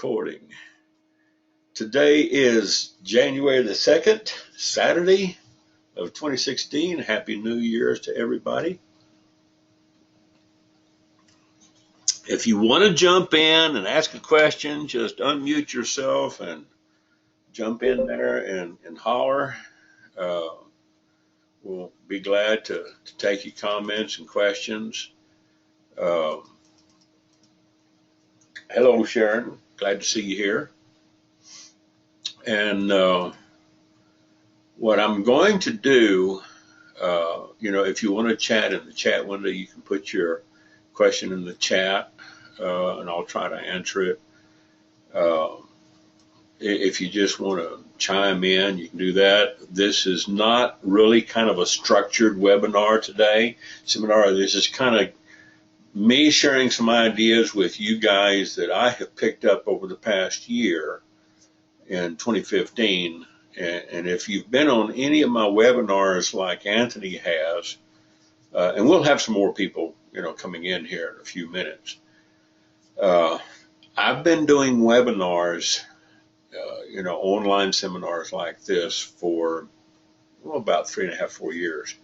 recording. Today is January the 2nd, Saturday of 2016. Happy New Year's to everybody. If you want to jump in and ask a question, just unmute yourself and jump in there and holler. We'll be glad to take your comments and questions. Hello, Sharon. Glad to see you here. And what I'm going to do, if you want to chat in the chat window, you can put your question in the chat, and I'll try to answer it. If you just want to chime in, you can do that. This is not really kind of a structured webinar today, seminar. This is kind of me sharing some ideas with you guys that I have picked up over the past year in 2015. And if you've been on any of my webinars like Anthony has, and we'll have some more people, coming in here in a few minutes. I've been doing webinars, online seminars like this for about 3.5, 4 years.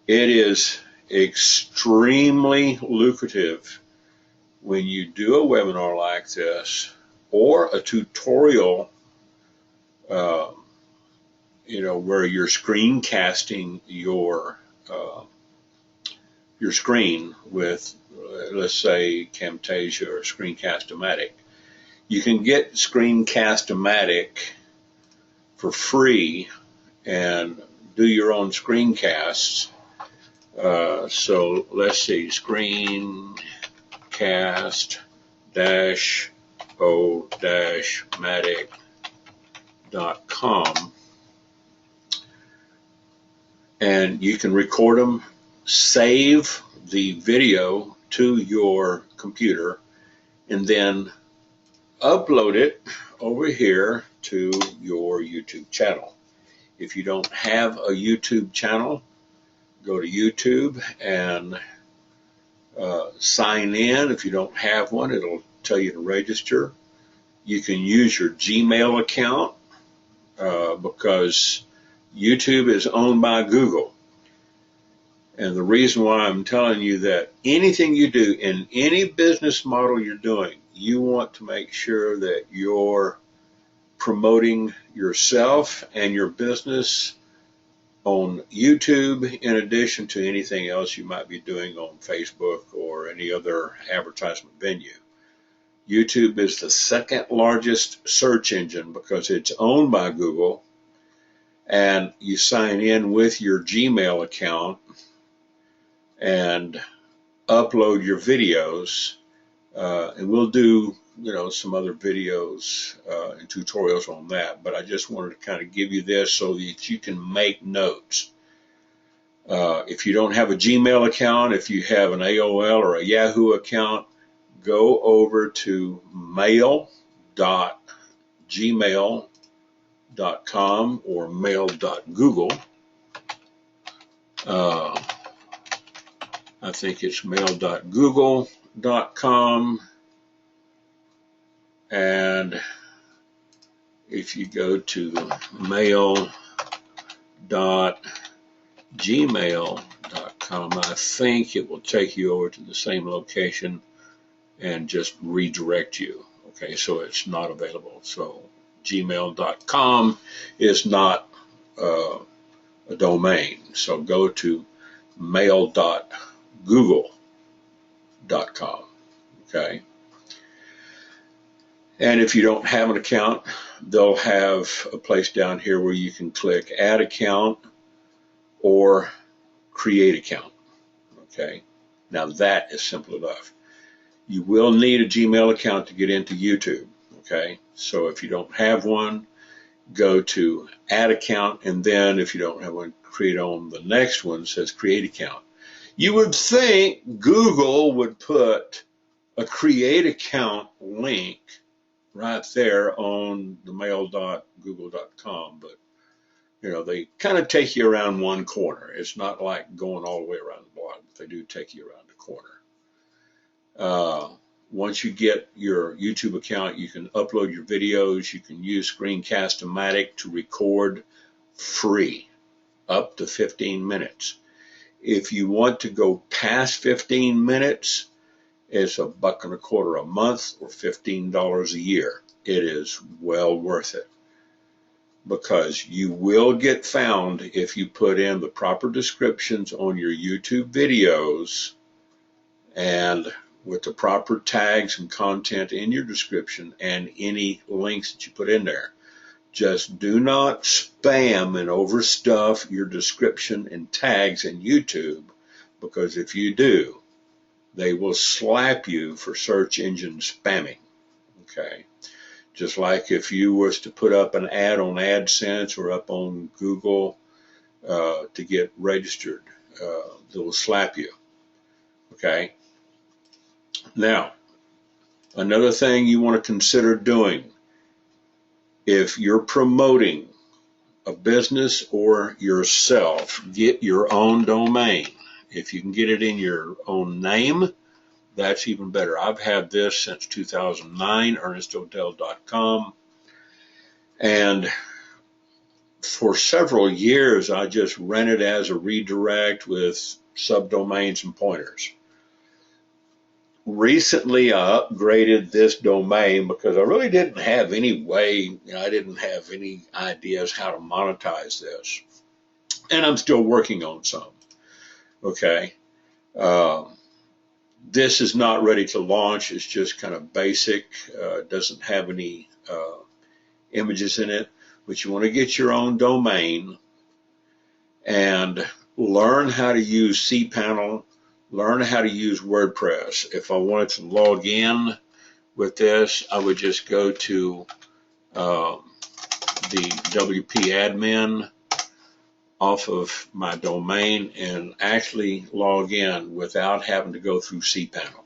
It is extremely lucrative when you do a webinar like this or a tutorial, where you're screencasting your screen with, let's say, Camtasia or Screencast-O-Matic. You can get Screencast-O-Matic for free and do your own screencasts. So let's see, Screencast-O-Matic.com, and you can record them, save the video to your computer, and then upload it over here to your YouTube channel. If you don't have a YouTube channel, go to YouTube and sign in. If you don't have one, it'll tell you to register. You can use your Gmail account because YouTube is owned by Google. And the reason why I'm telling you that anything you do in any business model you're doing, you want to make sure that you're promoting yourself and your business on YouTube in addition to anything else you might be doing on Facebook or any other advertisement venue. YouTube is the second largest search engine because it's owned by Google, and you sign in with your Gmail account and upload your videos, and we'll do some other videos and tutorials on that, but I just wanted to kind of give you this so that you can make notes. If you don't have a Gmail account, if you have an AOL or a Yahoo account, go over to mail.gmail.com or mail.google. I think it's mail.google.com, and if you go to mail.gmail.com, I think it will take you over to the same location and just redirect you. Okay, so it's not available. So gmail.com is not a domain. So go to mail.google.com. Okay. And if you don't have an account, they'll have a place down here where you can click Add Account or Create Account. Okay. Now that is simple enough. You will need a Gmail account to get into YouTube. Okay. So if you don't have one, go to Add Account, and then if you don't have one, create on the next one says Create Account. You would think Google would put a Create Account link right there on the mail.google.com, but they kind of take you around one corner. It's not like going all the way around the block, but they do take you around the corner. Once you get your YouTube account, you can upload your videos. You can use Screencast-O-Matic to record free, up to 15 minutes. If you want to go past 15 minutes, it's $1.25 a month or $15 a year. It is well worth it, because you will get found if you put in the proper descriptions on your YouTube videos and with the proper tags and content in your description and any links that you put in there. Just do not spam and overstuff your description and tags in YouTube, because if you do, they will slap you for search engine spamming. Okay. Just like if you was to put up an ad on AdSense or up on Google to get registered, they'll slap you. Okay. Now, another thing you want to consider doing, if you're promoting a business or yourself, get your own domain. If you can get it in your own name, that's even better. I've had this since 2009, ernestodell.com. And for several years, I just ran it as a redirect with subdomains and pointers. Recently, I upgraded this domain because I really didn't have any way, I didn't have any ideas how to monetize this. And I'm still working on some. Okay. This is not ready to launch. It's just kind of basic. Doesn't have any images in it. But you want to get your own domain and learn how to use cPanel, learn how to use WordPress. If I wanted to log in with this, I would just go to the WP admin off of my domain and actually log in without having to go through cPanel.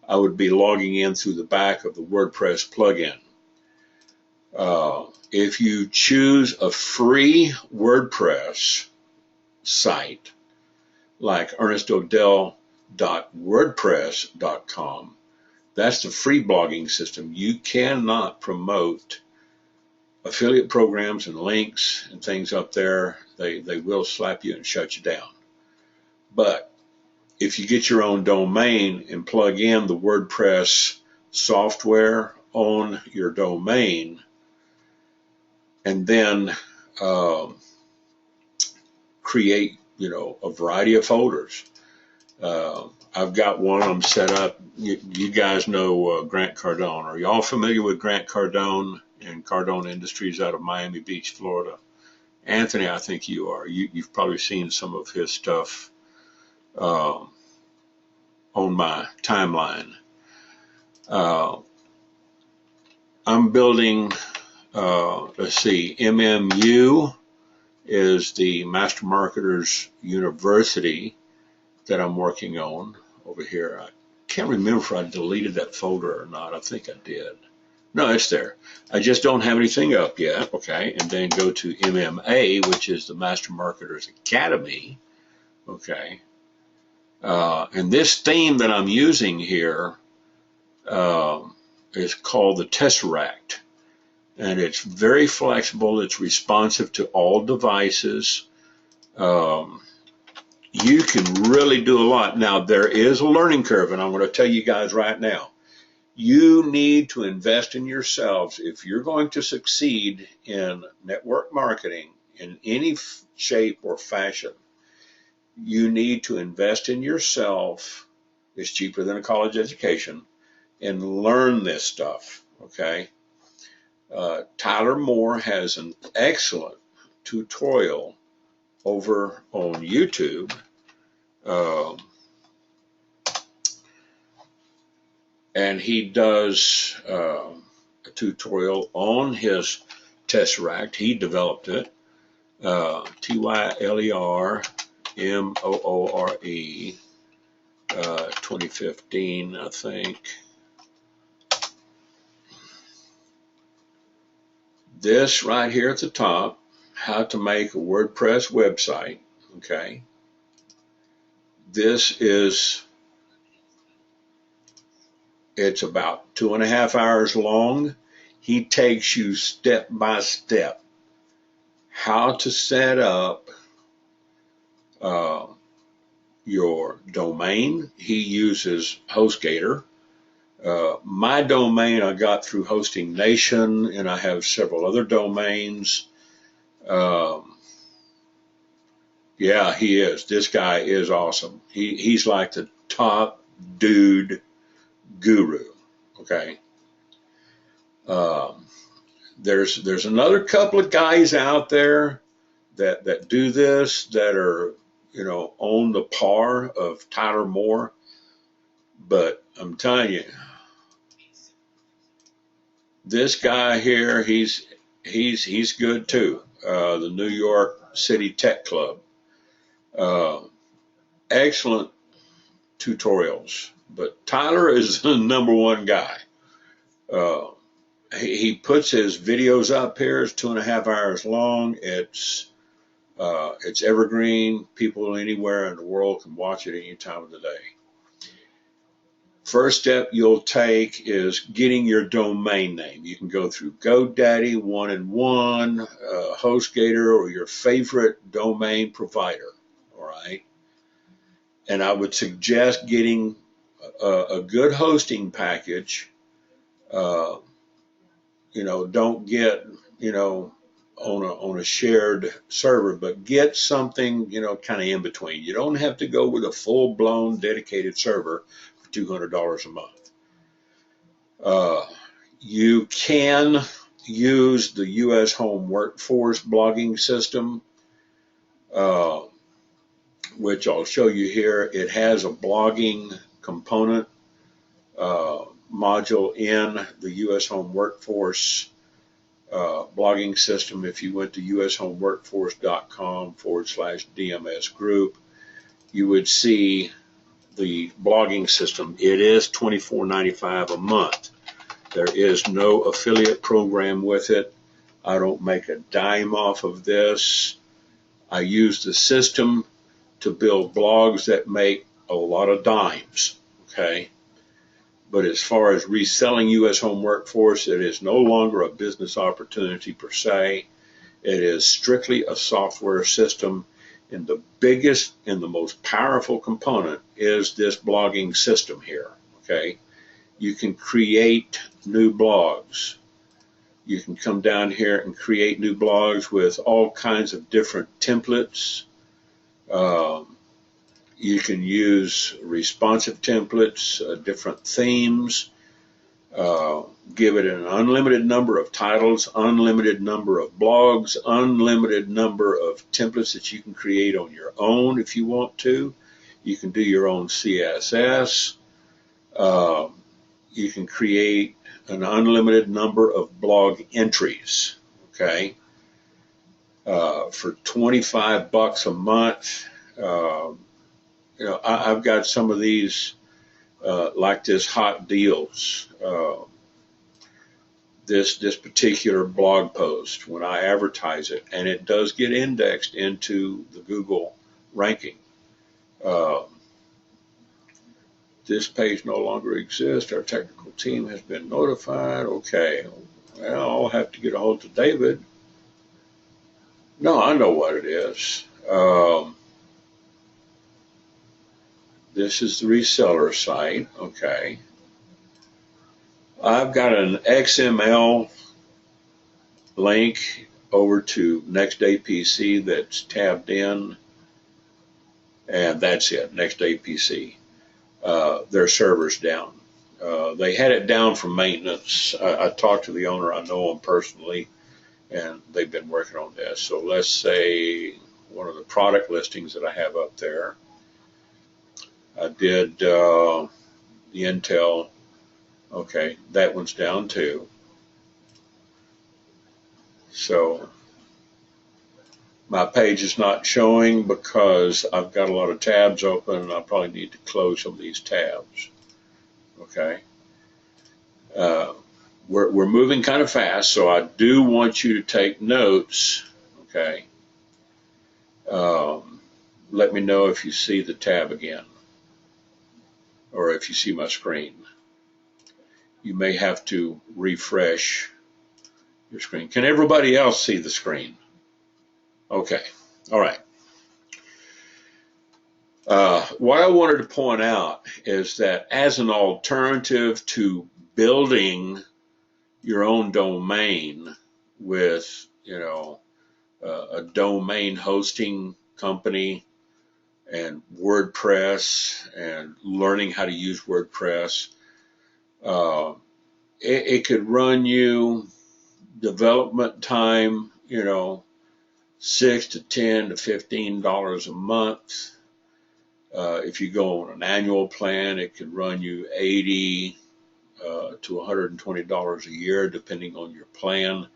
I would be logging in through the back of the WordPress plugin. If you choose a free WordPress site like ernestodell.wordpress.com, that's the free blogging system. You cannot promote affiliate programs and links and things up there. They will slap you and shut you down. But if you get your own domain and plug in the WordPress software on your domain, and then create, a variety of folders. I've got one of them set up. You guys know Grant Cardone. Are y'all familiar with Grant Cardone and Cardone Industries out of Miami Beach, Florida? Anthony, I think you are. You've probably seen some of his stuff on my timeline. I'm building, let's see, MMU is the Master Marketers University that I'm working on over here. I can't remember if I deleted that folder or not. I think I did. No, it's there. I just don't have anything up yet. Okay, and then go to MMA, which is the Master Marketers Academy. Okay, and this theme that I'm using here is called the Tesseract, and it's very flexible. It's responsive to all devices. You can really do a lot. Now, there is a learning curve, and I'm going to tell you guys right now, you need to invest in yourselves. If you're going to succeed in network marketing in any shape or fashion, you need to invest in yourself. It's cheaper than a college education, and learn this stuff, okay? Tyler Moore has an excellent tutorial over on YouTube. And he does a tutorial on his Tesseract. He developed it. Tylermoore, 2015, I think. This right here at the top, how to make a WordPress website, okay? This is It's about 2.5 hours long. He takes you step by step how to set up uh, your domain. He uses HostGator. My domain I got through Hosting Nation, and I have several other domains. Um, yeah, he is. This guy is awesome. He's like the top dude guru. Okay. Um, there's another couple of guys out there that do this that are on the par of Tyler Moore, but I'm telling you, this guy here, he's good too. The New York City Tech Club, uh, excellent tutorials. But Tyler is the number one guy. Uh, he puts his videos up here. It's 2.5 hours long. It's evergreen. People anywhere in the world can watch it any time of the day. First step you'll take is getting your domain name. You can go through GoDaddy, 1&1, HostGator, or your favorite domain provider. All right. And I would suggest getting a good hosting package. Uh, don't get, on a shared server, but get something, kind of in between. You don't have to go with a full blown dedicated server for $200 a month. You can use the U.S. Home Workforce blogging system, uh, which I'll show you here. It has a blogging component module in the U.S. Home Workforce blogging system. If you went to ushomeworkforce.com/DMS group, you would see the blogging system. It is $24.95 a month. There is no affiliate program with it. I don't make a dime off of this. I use the system to build blogs that make a lot of dimes, okay? But as far as reselling U.S. Home Workforce, it is no longer a business opportunity per se. It is strictly a software system, and the biggest and the most powerful component is this blogging system here, okay? You can create new blogs. You can come down here and create new blogs with all kinds of different templates. You can use responsive templates, different themes, give it an unlimited number of titles, unlimited number of blogs, unlimited number of templates that you can create on your own if you want to. You can do your own CSS. You can create an unlimited number of blog entries, okay? For $25 a month, I've got some of these like this hot deals. This particular blog post, when I advertise it, and it does get indexed into the Google ranking. This page no longer exists. Our technical team has been notified. Okay, well, I'll have to get a hold of David. No, I know what it is. This is the reseller site. Okay. I've got an XML link over to Nextday PC that's tabbed in, and that's it, Nextday PC. Their server's down. They had it down for maintenance. I talked to the owner. I know him personally, and they've been working on this. So let's say one of the product listings that I have up there, I did the Intel. Okay, that one's down too. So my page is not showing because I've got a lot of tabs open, and I probably need to close some of these tabs. Okay. We're moving kind of fast, so I do want you to take notes. Okay. Let me know if you see the tab again, or if you see my screen. you may have to refresh your screen. Can everybody else see the screen? Okay. All right. What I wanted to point out is that as an alternative to building your own domain with, a domain hosting company and WordPress and learning how to use WordPress, it could run you development time, $6 to $10 to $15 a month. If you go on an annual plan, it could run you $80 to $120 a year, depending on your plan.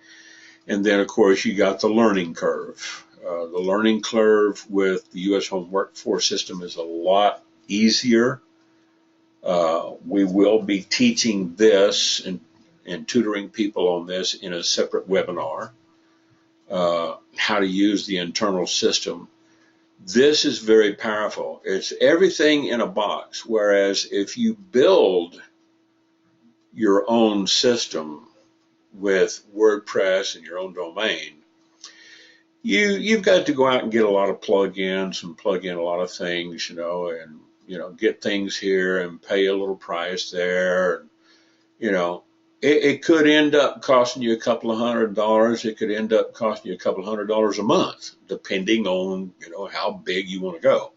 And then, of course, you got the learning curve. The learning curve with the U.S. Home Workforce System is a lot easier. We will be teaching this and tutoring people on this in a separate webinar, how to use the internal system. This is very powerful. It's everything in a box, whereas if you build your own system with WordPress and your own domain, you've got to go out and get a lot of plugins and plug in a lot of things, and get things here and pay a little price there. It could end up costing you a couple of $100. It could end up costing you a couple of $100 a month, depending on how big you want to go.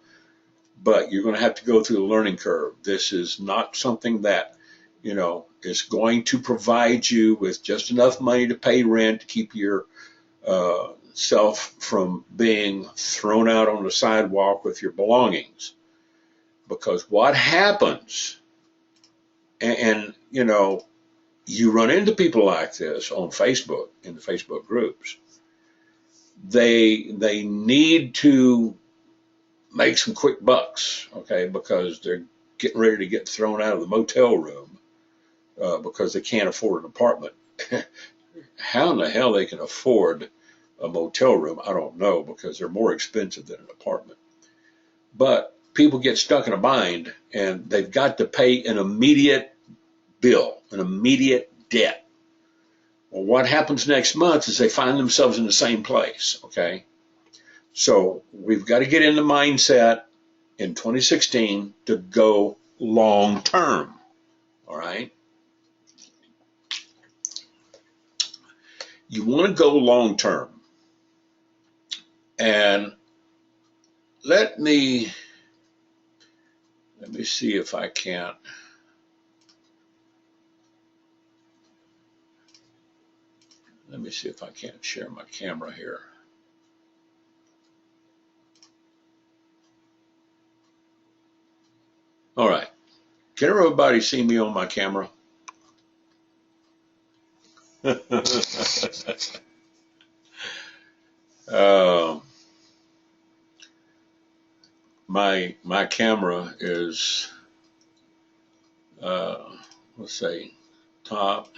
But you're going to have to go through the learning curve. This is not something that is going to provide you with just enough money to pay rent to keep your self from being thrown out on the sidewalk with your belongings. Because what happens, and you run into people like this on Facebook, in the Facebook groups, they need to make some quick bucks, okay, because they're getting ready to get thrown out of the motel room because they can't afford an apartment. How in the hell they can afford a motel room, I don't know, because they're more expensive than an apartment. But people get stuck in a bind, and they've got to pay an immediate bill, an immediate debt. Well, what happens next month is they find themselves in the same place, okay? So we've got to get in the mindset in 2016 to go long term, all right? You want to go long term. And let me see if I can't. Let me see if I can't share my camera here. All right. Can everybody see me on my camera? My camera is, let's say, top,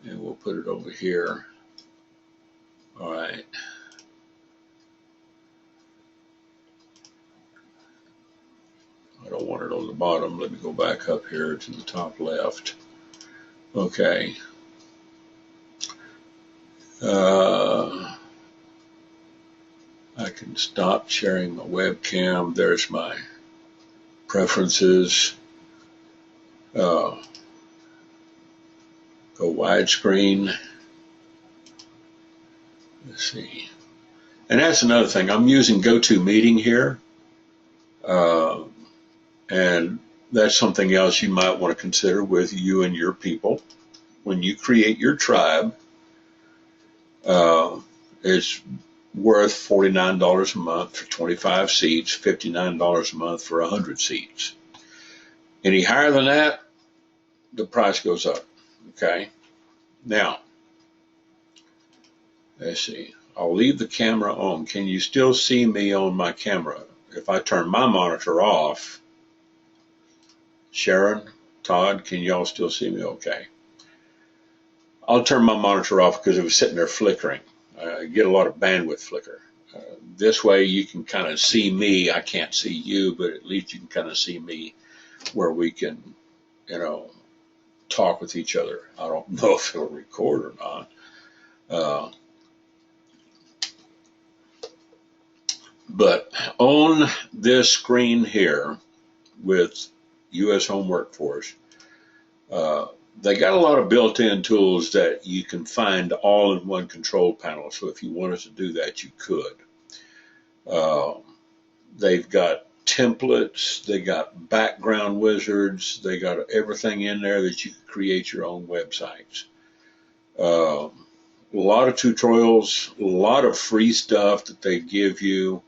and we'll put it over here. All right. I don't want it on the bottom. Let me go back up here to the top left. Okay. I can stop sharing my webcam. There's my preferences. Go widescreen. Let's see. And that's another thing. I'm using GoToMeeting here. And that's something else you might want to consider with you and your people. When you create your tribe, it's worth $49 a month for 25 seats, $59 a month for 100 seats. Any higher than that, the price goes up, okay? Now, let's see. I'll leave the camera on. Can you still see me on my camera? If I turn my monitor off, Sharon, Todd, can y'all still see me okay? I'll turn my monitor off because it was sitting there flickering. I get a lot of bandwidth flicker. This way you can kind of see me. I can't see you, but at least you can kind of see me where we can, talk with each other. I don't know if it'll record or not. But on this screen here with U.S. Home Workforce, they got a lot of built-in tools that you can find all in one control panel. So if you wanted to do that, you could. They've got templates, they got background wizards, they got everything in there that you can create your own websites. A lot of tutorials, a lot of free stuff that they give you.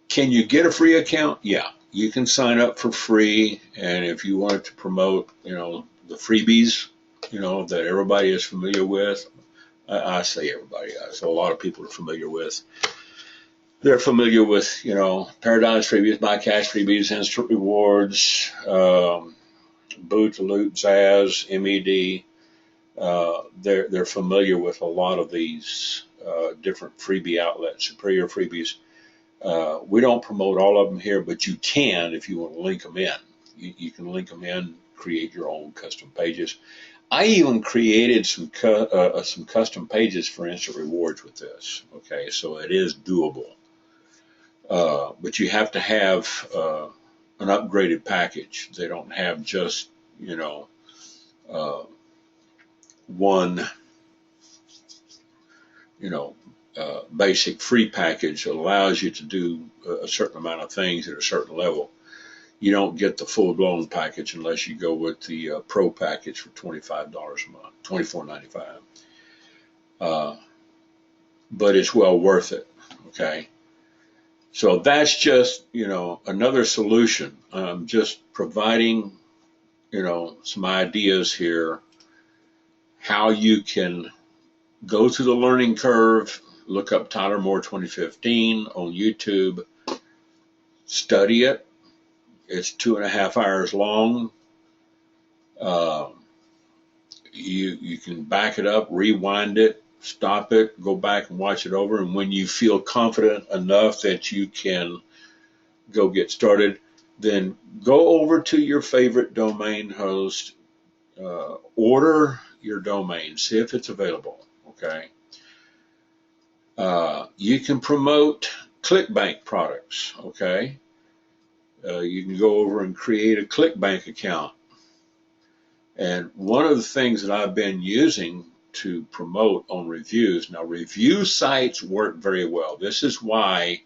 Can you get a free account? Yeah, you can sign up for free, and if you wanted to promote, the freebies, that everybody is familiar with, I say everybody, so a lot of people are familiar with. They're familiar with, Paradise Freebies, My Cash Freebies, Instant Rewards, Boot, Loot, Zaz, MED. They're familiar with a lot of these different freebie outlets, Superior Freebies. We don't promote all of them here, but you can if you want to link them in. You can link them in, create your own custom pages. I even created some custom pages for Instant Rewards with this. Okay, so it is doable. But you have to have an upgraded package. They don't have just, one, basic free package that allows you to do a certain amount of things at a certain level. You don't get the full-blown package unless you go with the Pro package for $25 a month, $24.95. But it's well worth it, okay? So that's just, another solution. I'm just providing, some ideas here, how you can go through the learning curve, look up Tyler Moore 2015 on YouTube, study it. It's 2.5 hours long. You can back it up, rewind it, stop it, go back and watch it over. And when you feel confident enough that you can go get started, then go over to your favorite domain host, order your domain, see if it's available, okay? You can promote ClickBank products, okay? You can go over and create a ClickBank account. And one of the things that I've been using to promote on reviews, now review sites work very well. This is why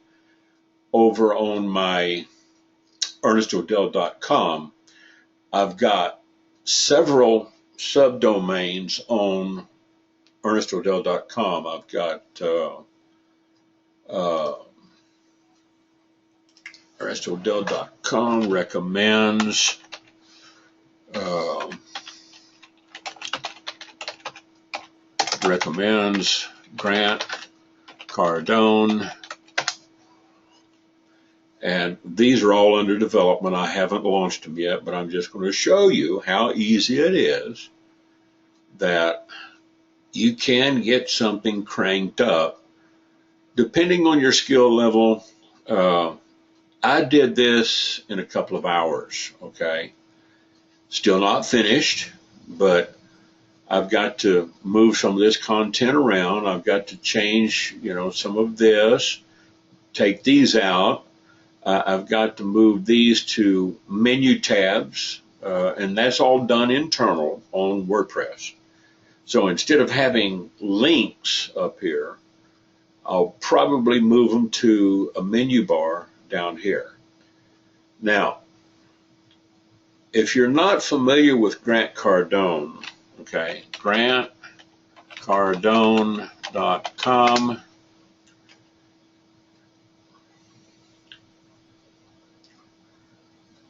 over on my ErnestOdell.com, I've got several subdomains on ErnestOdell.com. I've got ErnestOdell.com recommends Grant Cardone, and these are all under development. I haven't launched them yet, but I'm just going to show you how easy it is that you can get something cranked up depending on your skill level. I did this in a couple of hours, okay? Still not finished, but I've got to move some of this content around. I've got to change, some of this, take these out. I've got to move these to menu tabs, and that's all done internal on WordPress. So instead of having links up here, I'll probably move them to a menu bar down here. Now, if you're not familiar with Grant Cardone, okay, GrantCardone.com.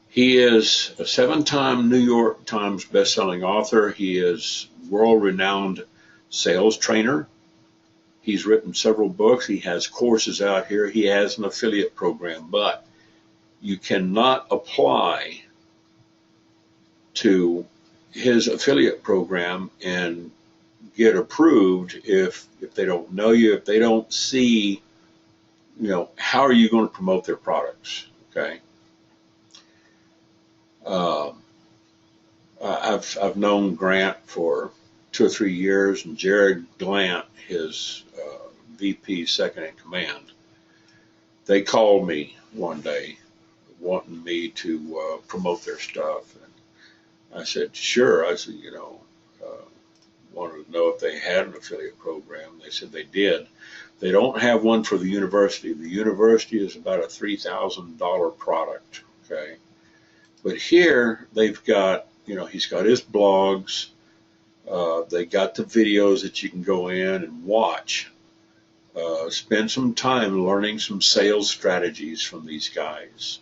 He is a 7-time New York Times bestselling author. He is world-renowned sales trainer. He's written several books. He has courses out here. He has an affiliate program, but you cannot apply to his affiliate program and get approved if they don't know you, if they don't see, how are you going to promote their products, okay? I've known Grant for 2 or 3 years, and Jared Glant, his VP second in command. They called me one day wanting me to promote their stuff, and I said sure. I said, wanted to know if they had an affiliate program. They said they did. They don't have one for the university. The university is about a $3,000 product. Okay, but here they've got, he's got his blogs. They got the videos that you can go in and watch. Spend some time learning some sales strategies from these guys.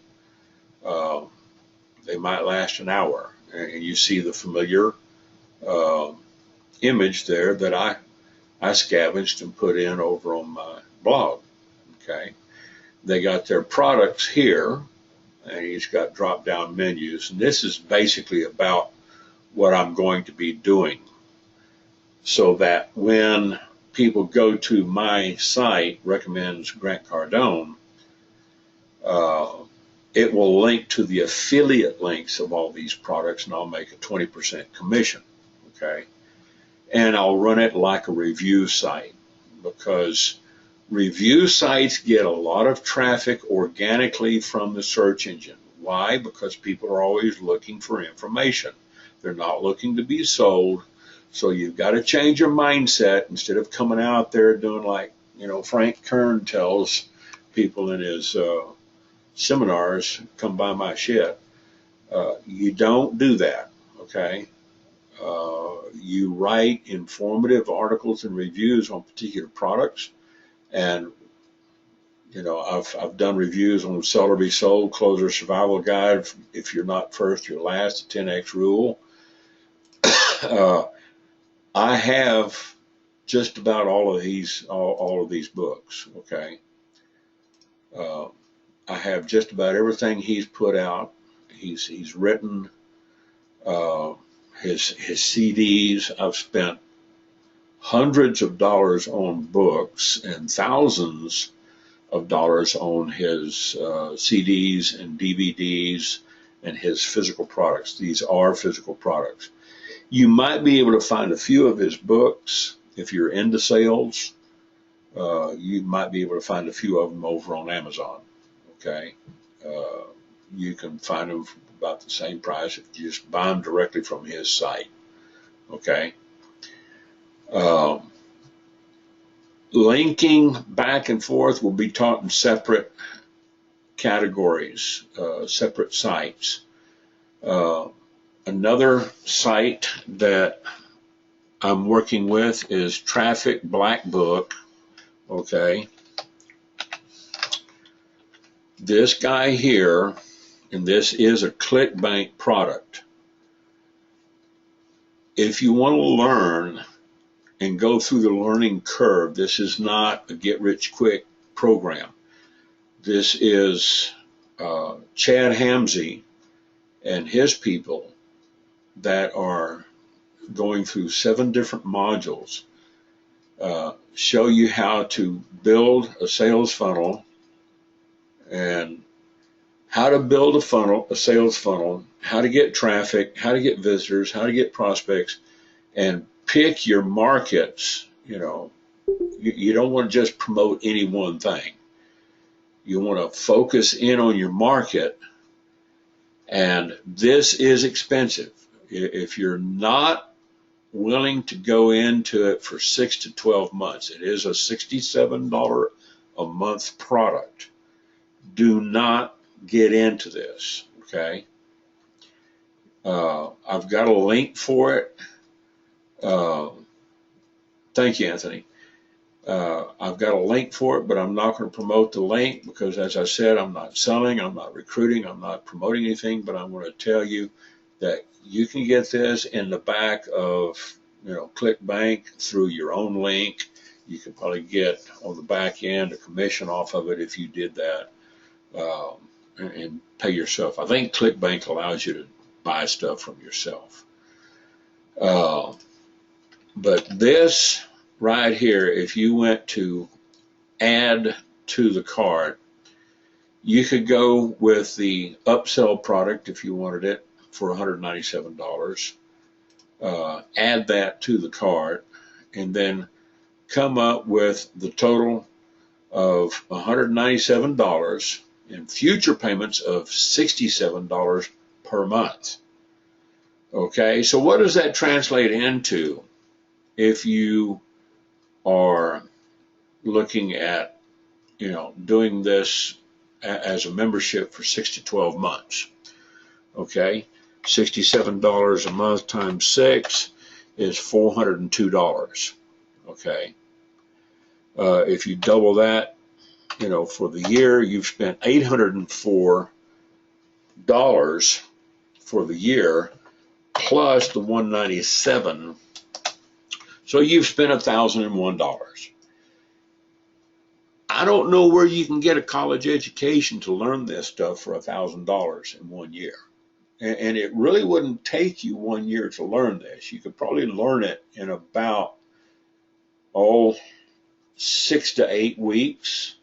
They might last an hour, and you see the familiar image there that I scavenged and put in over on my blog. Okay, they got their products here, and he's got drop-down menus, and this is basically about what I'm going to be doing, so that when people go to my site, recommends Grant Cardone, it will link to the affiliate links of all these products, and I'll make a 20% commission. Okay, and I'll run it like a review site, because review sites get a lot of traffic organically from the search engine. Why? Because people are always looking for information. They're not looking to be sold. So you've got to change your mindset. Instead of coming out there doing like, Frank Kern tells people in his seminars, come buy my shit. You don't do that, okay? You write informative articles and reviews on particular products. And, I've done reviews on Sell or Be Sold, Closer Survival Guide. If you're not first, you're last, the 10X rule. I have just about all of these books. Okay. I have just about everything he's put out. He's written his CDs. I've spent hundreds of dollars on books and thousands of dollars on his CDs and DVDs and his physical products. These are physical products. You might be able to find a few of his books if you're into sales. You might be able to find a few of them over on Amazon. Okay, you can find them for about the same price if you just buy them directly from his site. Okay. Linking back and forth will be taught in separate categories, separate sites. Another site that I'm working with is Traffic Black Book. Okay. This guy here, and this is a ClickBank product. If you want to learn and go through the learning curve, this is not a get-rich-quick program. This is Chad Hamzy and his people that are going through 7 different modules, show you how to build a sales funnel and how to build a sales funnel, how to get traffic, how to get visitors, how to get prospects, and pick your markets. You don't want to just promote any one thing. You want to focus in on your market, and this is expensive. If you're not willing to go into it for 6 to 12 months, it is a $67 a month product. Do not get into this, okay? I've got a link for it. Thank you, Anthony. I've got a link for it, but I'm not going to promote the link because, as I said, I'm not selling, I'm not recruiting, I'm not promoting anything, but I'm going to tell you that you can get this in the back of, ClickBank through your own link. You could probably get on the back end a commission off of it if you did that, and pay yourself. I think ClickBank allows you to buy stuff from yourself. But this right here, if you went to add to the cart, you could go with the upsell product if you wanted it, for $197, add that to the cart, and then come up with the total of $197 and future payments of $67 per month. Okay, so what does that translate into if you are looking at, doing this as a membership for 6 to 12 months? Okay, $67 a month times 6 is $402. Okay, if you double that, for the year, you've spent $804 for the year plus the $197. So you've spent $1,001. I don't know where you can get a college education to learn this stuff for $1,000 in 1 year. And it really wouldn't take you 1 year to learn this. You could probably learn it in about, 6 to 8 weeks.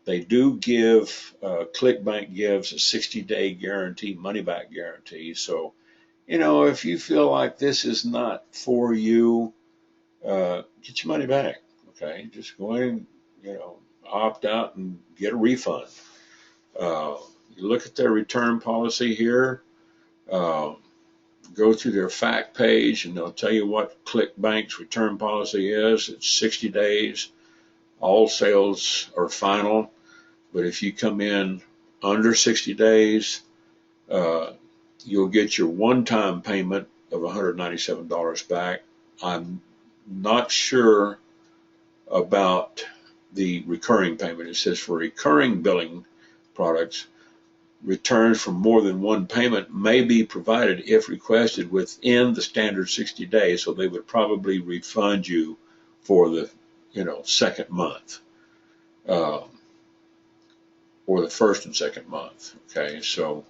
They do give, ClickBank gives a 60-day guarantee, money-back guarantee. So, if you feel like this is not for you, get your money back. Okay, just go in, opt out and get a refund. You look at their return policy here. Go through their fact page, and they'll tell you what ClickBank's return policy is. It's 60 days. All sales are final, but if you come in under 60 days, you'll get your one-time payment of $197 back. I'm not sure about the recurring payment. It says for recurring billing products, returns from more than one payment may be provided if requested within the standard 60 days. So they would probably refund you for the second month, or the first and second month. Okay, so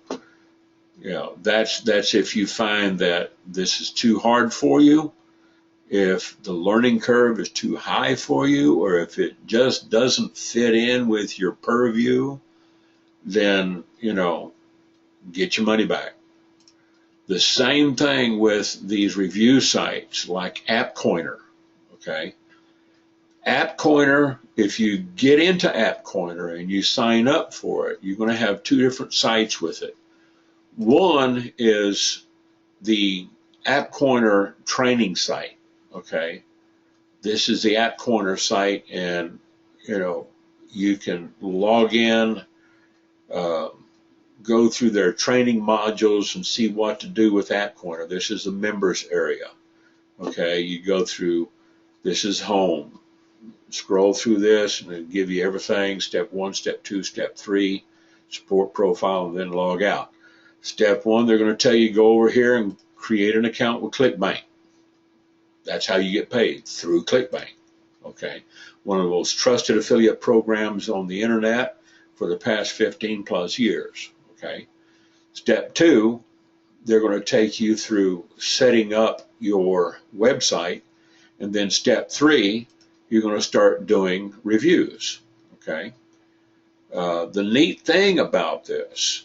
that's if you find that this is too hard for you, if the learning curve is too high for you, or if it just doesn't fit in with your purview, then get your money back. The same thing with these review sites like AppCoiner. Okay, AppCoiner, if you get into AppCoiner and you sign up for it, you're going to have two different sites with it. One is the AppCoiner training site. Okay, this is the AppCoiner site, and you can log in, go through their training modules and see what to do with AppCoiner. This is the members area. Okay, you go through, this is home. Scroll through this and it'll give you everything, step 1, step 2, step 3, support profile, and then log out. Step 1, they're going to tell you go over here and create an account with ClickBank. That's how you get paid, through ClickBank. Okay, one of the most trusted affiliate programs on the internet for the past 15 plus years. Okay, step 2, they're going to take you through setting up your website, and then step 3, you're going to start doing reviews. Okay, the neat thing about this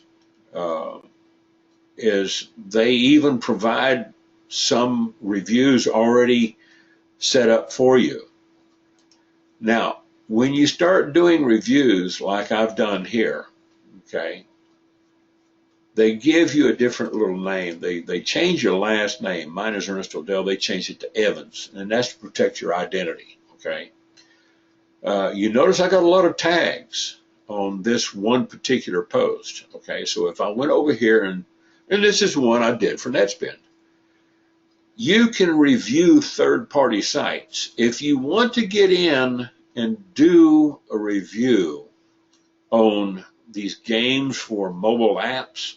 is they even provide some reviews already set up for you. Now, when you start doing reviews like I've done here, okay, they give you a different little name. They change your last name. Mine is Ernest Odell. They changed it to Evans, and that's to protect your identity. Okay. You notice I got a lot of tags on this one particular post. Okay, so if I went over here and this is one I did for Netspend. You can review third-party sites. If you want to get in and do a review on these games for mobile apps,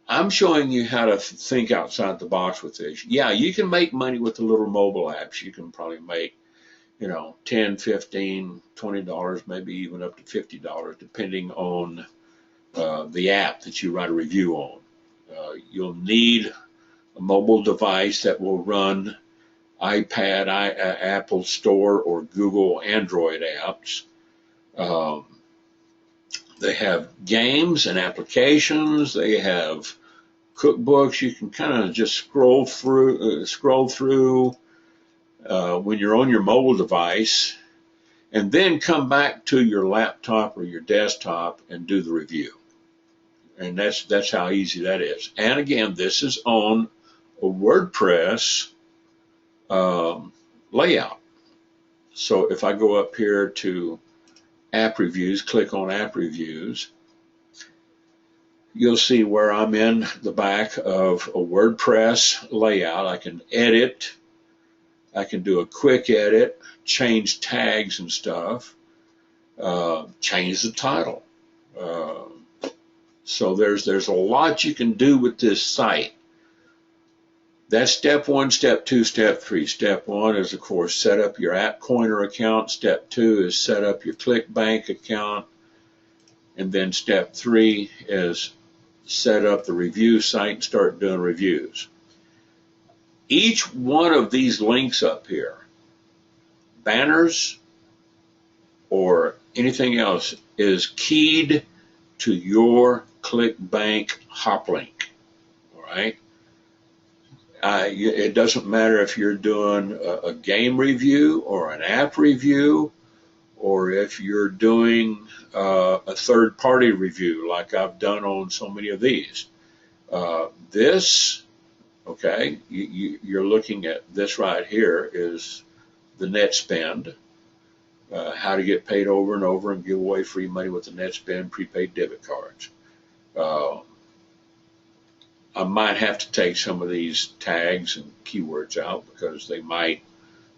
I'm showing you how to think outside the box with this. Yeah, you can make money with the little mobile apps. You can probably make, $10, $15, $20, maybe even up to $50, depending on the app that you write a review on. You'll need a mobile device that will run iPad, Apple Store, or Google Android apps. They have games and applications. They have cookbooks. You can kind of just scroll through when you're on your mobile device, and then come back to your laptop or your desktop and do the review. And that's how easy that is. And again, this is on a WordPress layout. So if I go up here to app reviews, click on app reviews, you'll see where I'm in the back of a WordPress layout. I can edit, I can do a quick edit, change tags and stuff, change the title. So there's a lot you can do with this site. That's step one, step two, step three. Step one is, of course, set up your AppCoiner account. Step two is set up your ClickBank account. And then step three is set up the review site and start doing reviews. Each one of these links up here, banners or anything else, is keyed to your ClickBank hop link. All right? It doesn't matter if you're doing a game review or an app review, or if you're doing a third-party review like I've done on so many of these. Okay, you're looking at this right here is the net spend, how to get paid over and over and give away free money with the net spend prepaid debit cards. I might have to take some of these tags and keywords out because they might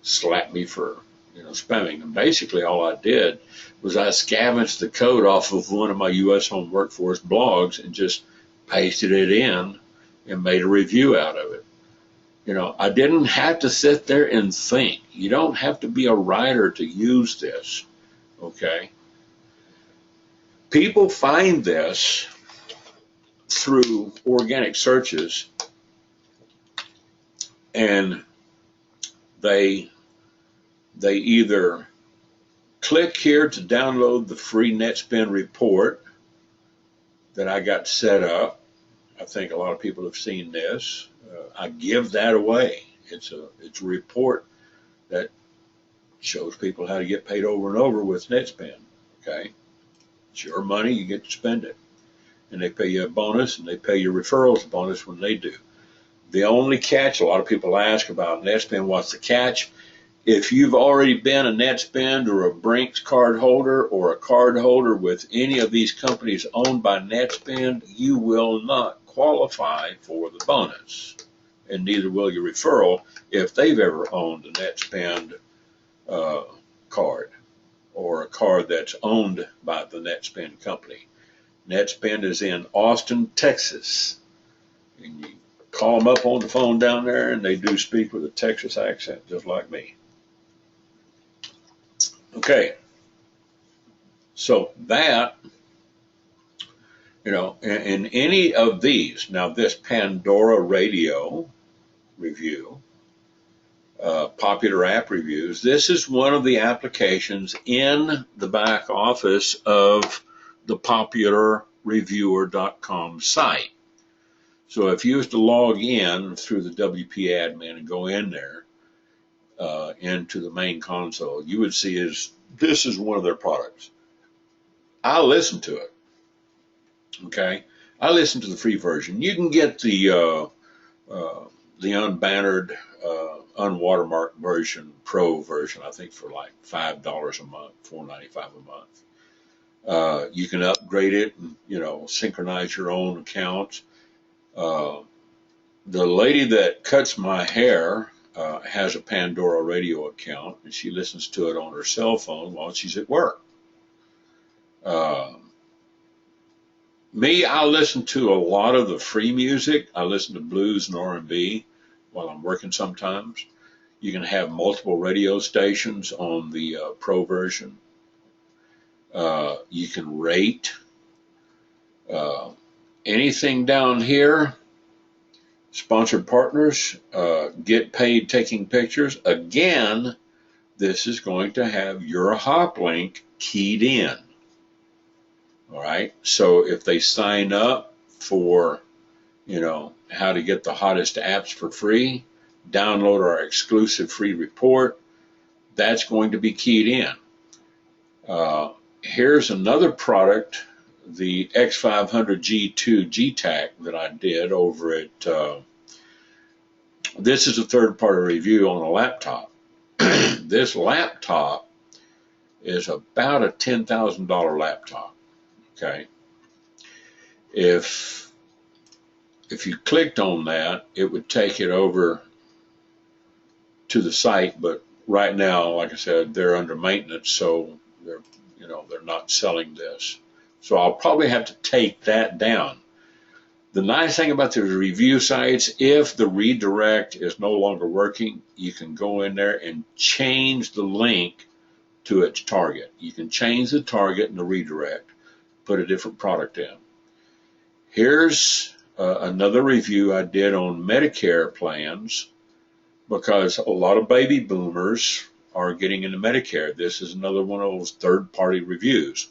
slap me for spamming them. Basically, all I did was I scavenged the code off of one of my U.S. Home Workforce blogs and just pasted it in and made a review out of it. I didn't have to sit there and think. You don't have to be a writer to use this, okay? People find this through organic searches, and they either click here to download the free NetSpend report that I got set up. I think a lot of people have seen this. I give that away. It's a report that shows people how to get paid over and over with NetSpend. Okay, it's your money, you get to spend it, and they pay you a bonus, and they pay your referrals a bonus when they do. The only catch, a lot of people ask about NetSpend, what's the catch? If you've already been a NetSpend or a Brinks card holder or a card holder with any of these companies owned by NetSpend, you will not qualify for the bonus, and neither will your referral if they've ever owned a NetSpend card or a card that's owned by the NetSpend company. NetSpend is in Austin, Texas, and you call them up on the phone down there, and they do speak with a Texas accent, just like me. Okay, so that, in any of these, now this Pandora Radio review, popular app reviews, this is one of the applications in the back office of the popularreviewer.com site. So if you was to log in through the WP admin and go in there into the main console, you would see this is one of their products. I listen to it. Okay, I listen to the free version. You can get the unbannered, unwatermarked version, Pro version, I think for like $5 a month, $4.95 a month. You can upgrade it and synchronize your own accounts. The lady that cuts my hair has a Pandora Radio account, and she listens to it on her cell phone while she's at work. Me, I listen to a lot of the free music. I listen to blues and R&B while I'm working sometimes. You can have multiple radio stations on the Pro version. You can rate. Anything down here, sponsored partners, get paid taking pictures. Again, this is going to have your hop link keyed in. All right, so if they sign up for, you know, how to get the hottest apps for free, download our exclusive free report. That's going to be keyed in. Here's another product, the X500 G2 GTAC that I did over at, this is a third party review on a laptop. This laptop is about a $10,000 laptop. Okay. If you clicked on that, it would take it over to the site, but right now, like I said, they're under maintenance, so they're not selling this. So I'll probably have to take that down. The nice thing about the review sites, if the redirect is no longer working, you can go in there and change the link to its target. You can change the target and the redirect, put a different product in. Here's another review I did on Medicare plans, because a lot of baby boomers are getting into Medicare. This is another one of those third-party reviews.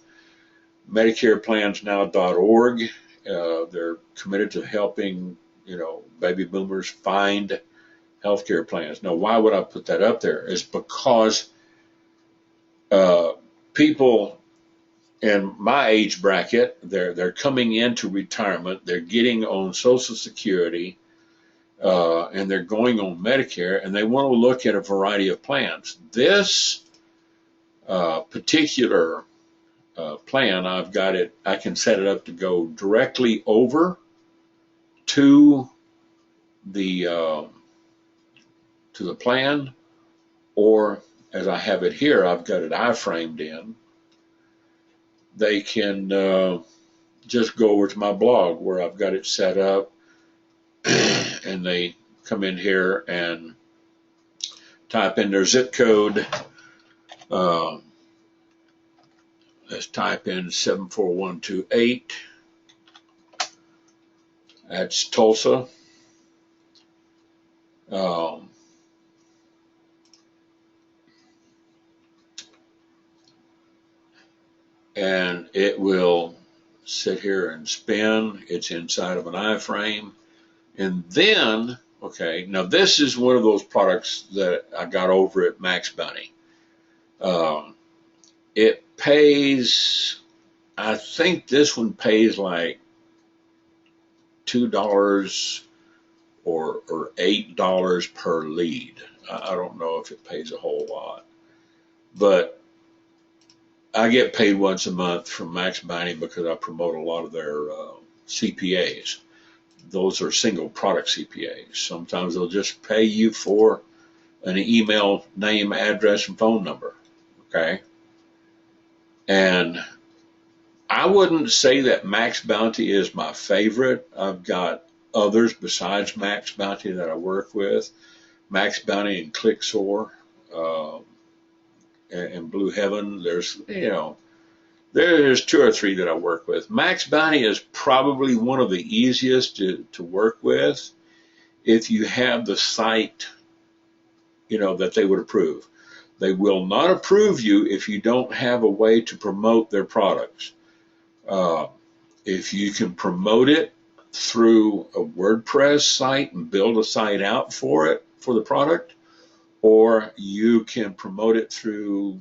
MedicarePlansNow.org, they're committed to helping, baby boomers find healthcare plans. Now, why would I put that up there? Is because people in my age bracket, they're coming into retirement, they're getting on Social Security, and they're going on Medicare, and they want to look at a variety of plans. This particular plan, I can set it up to go directly over to the plan, or as I have it here, I've got it iframed in. They can just go over to my blog where I've got it set up, and they come in here and type in their zip code. Let's type in 74128. That's Tulsa. And it will sit here and spin. It's inside of an iframe. And then, okay, now this is one of those products that I got over at Max Bounty. It pays, I think this one pays like $2 or $8 per lead. I don't know if it pays a whole lot, but I get paid once a month from Max Bounty because I promote a lot of their CPAs. Those are single product CPAs. Sometimes they'll just pay you for an email, name, address, and phone number. Okay. And I wouldn't say that Max Bounty is my favorite. I've got others besides Max Bounty that I work with. Max Bounty and ClickSoar, and Blue Heaven. There's two or three that I work with. Max Bounty is probably one of the easiest to work with if you have the site, that they would approve. They will not approve you if you don't have a way to promote their products. If you can promote it through a WordPress site and build a site out for the product, or you can promote it through,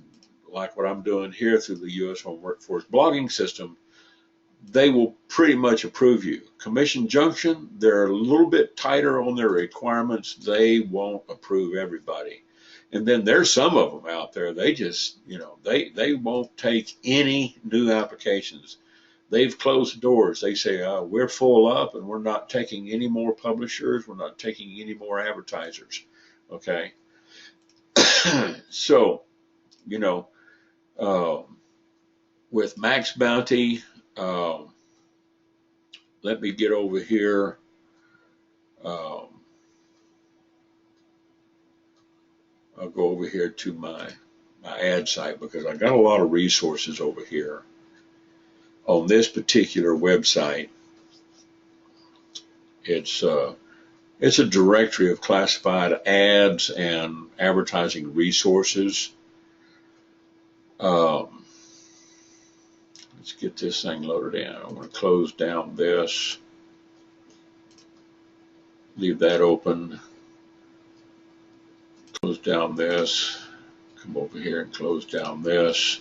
like what I'm doing here, through the U.S. Home Workforce blogging system, they will pretty much approve you. Commission Junction, they're a little bit tighter on their requirements. They won't approve everybody. And then there's some of them out there, they just, they won't take any new applications. They've closed the doors. They say, we're full up and we're not taking any more publishers. We're not taking any more advertisers. Okay. So, with Max Bounty, let me get over here. I'll go over here to my ad site because I got a lot of resources over here on this particular website. It's a directory of classified ads and advertising resources. Let's get this thing loaded in. I want to close down this. leave that open, close down this, come over here and close down this.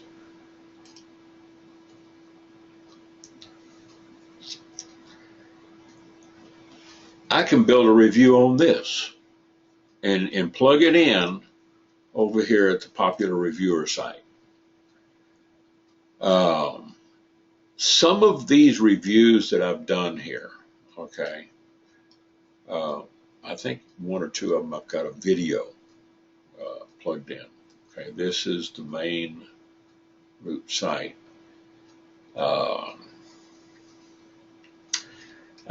I can build a review on this and plug it in over here at the popular reviewer site. Some of these reviews that I've done here, okay, I think one or two of them I've got a video plugged in. Okay, this is the main root site. I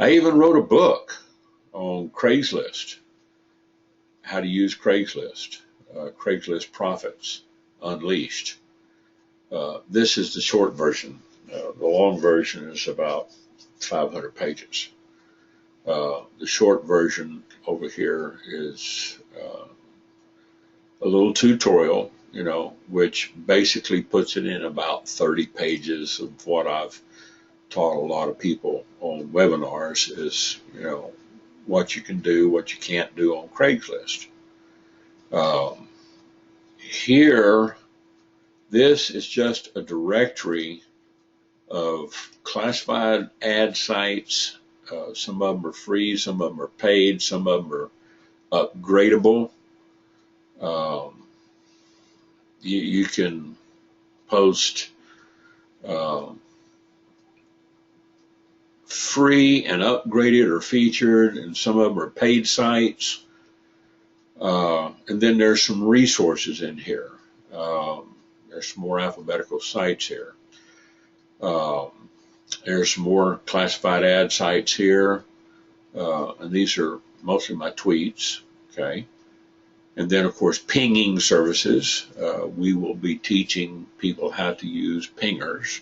even wrote a book on Craigslist, how to use Craigslist, Craigslist Profits Unleashed. This is the short version. The long version is about 500 pages. The short version over here is a little tutorial, which basically puts it in about 30 pages of what I've taught a lot of people on webinars is, what you can do, what you can't do on Craigslist. Here, this is just a directory of classified ad sites. Some of them are free, some of them are paid, some of them are upgradable. You can post free and upgraded or featured, and some of them are paid sites. And then there's some resources in here. There's some more alphabetical sites here. There's some more classified ad sites here. And these are mostly my tweets. Okay. And then, of course, pinging services. We will be teaching people how to use pingers.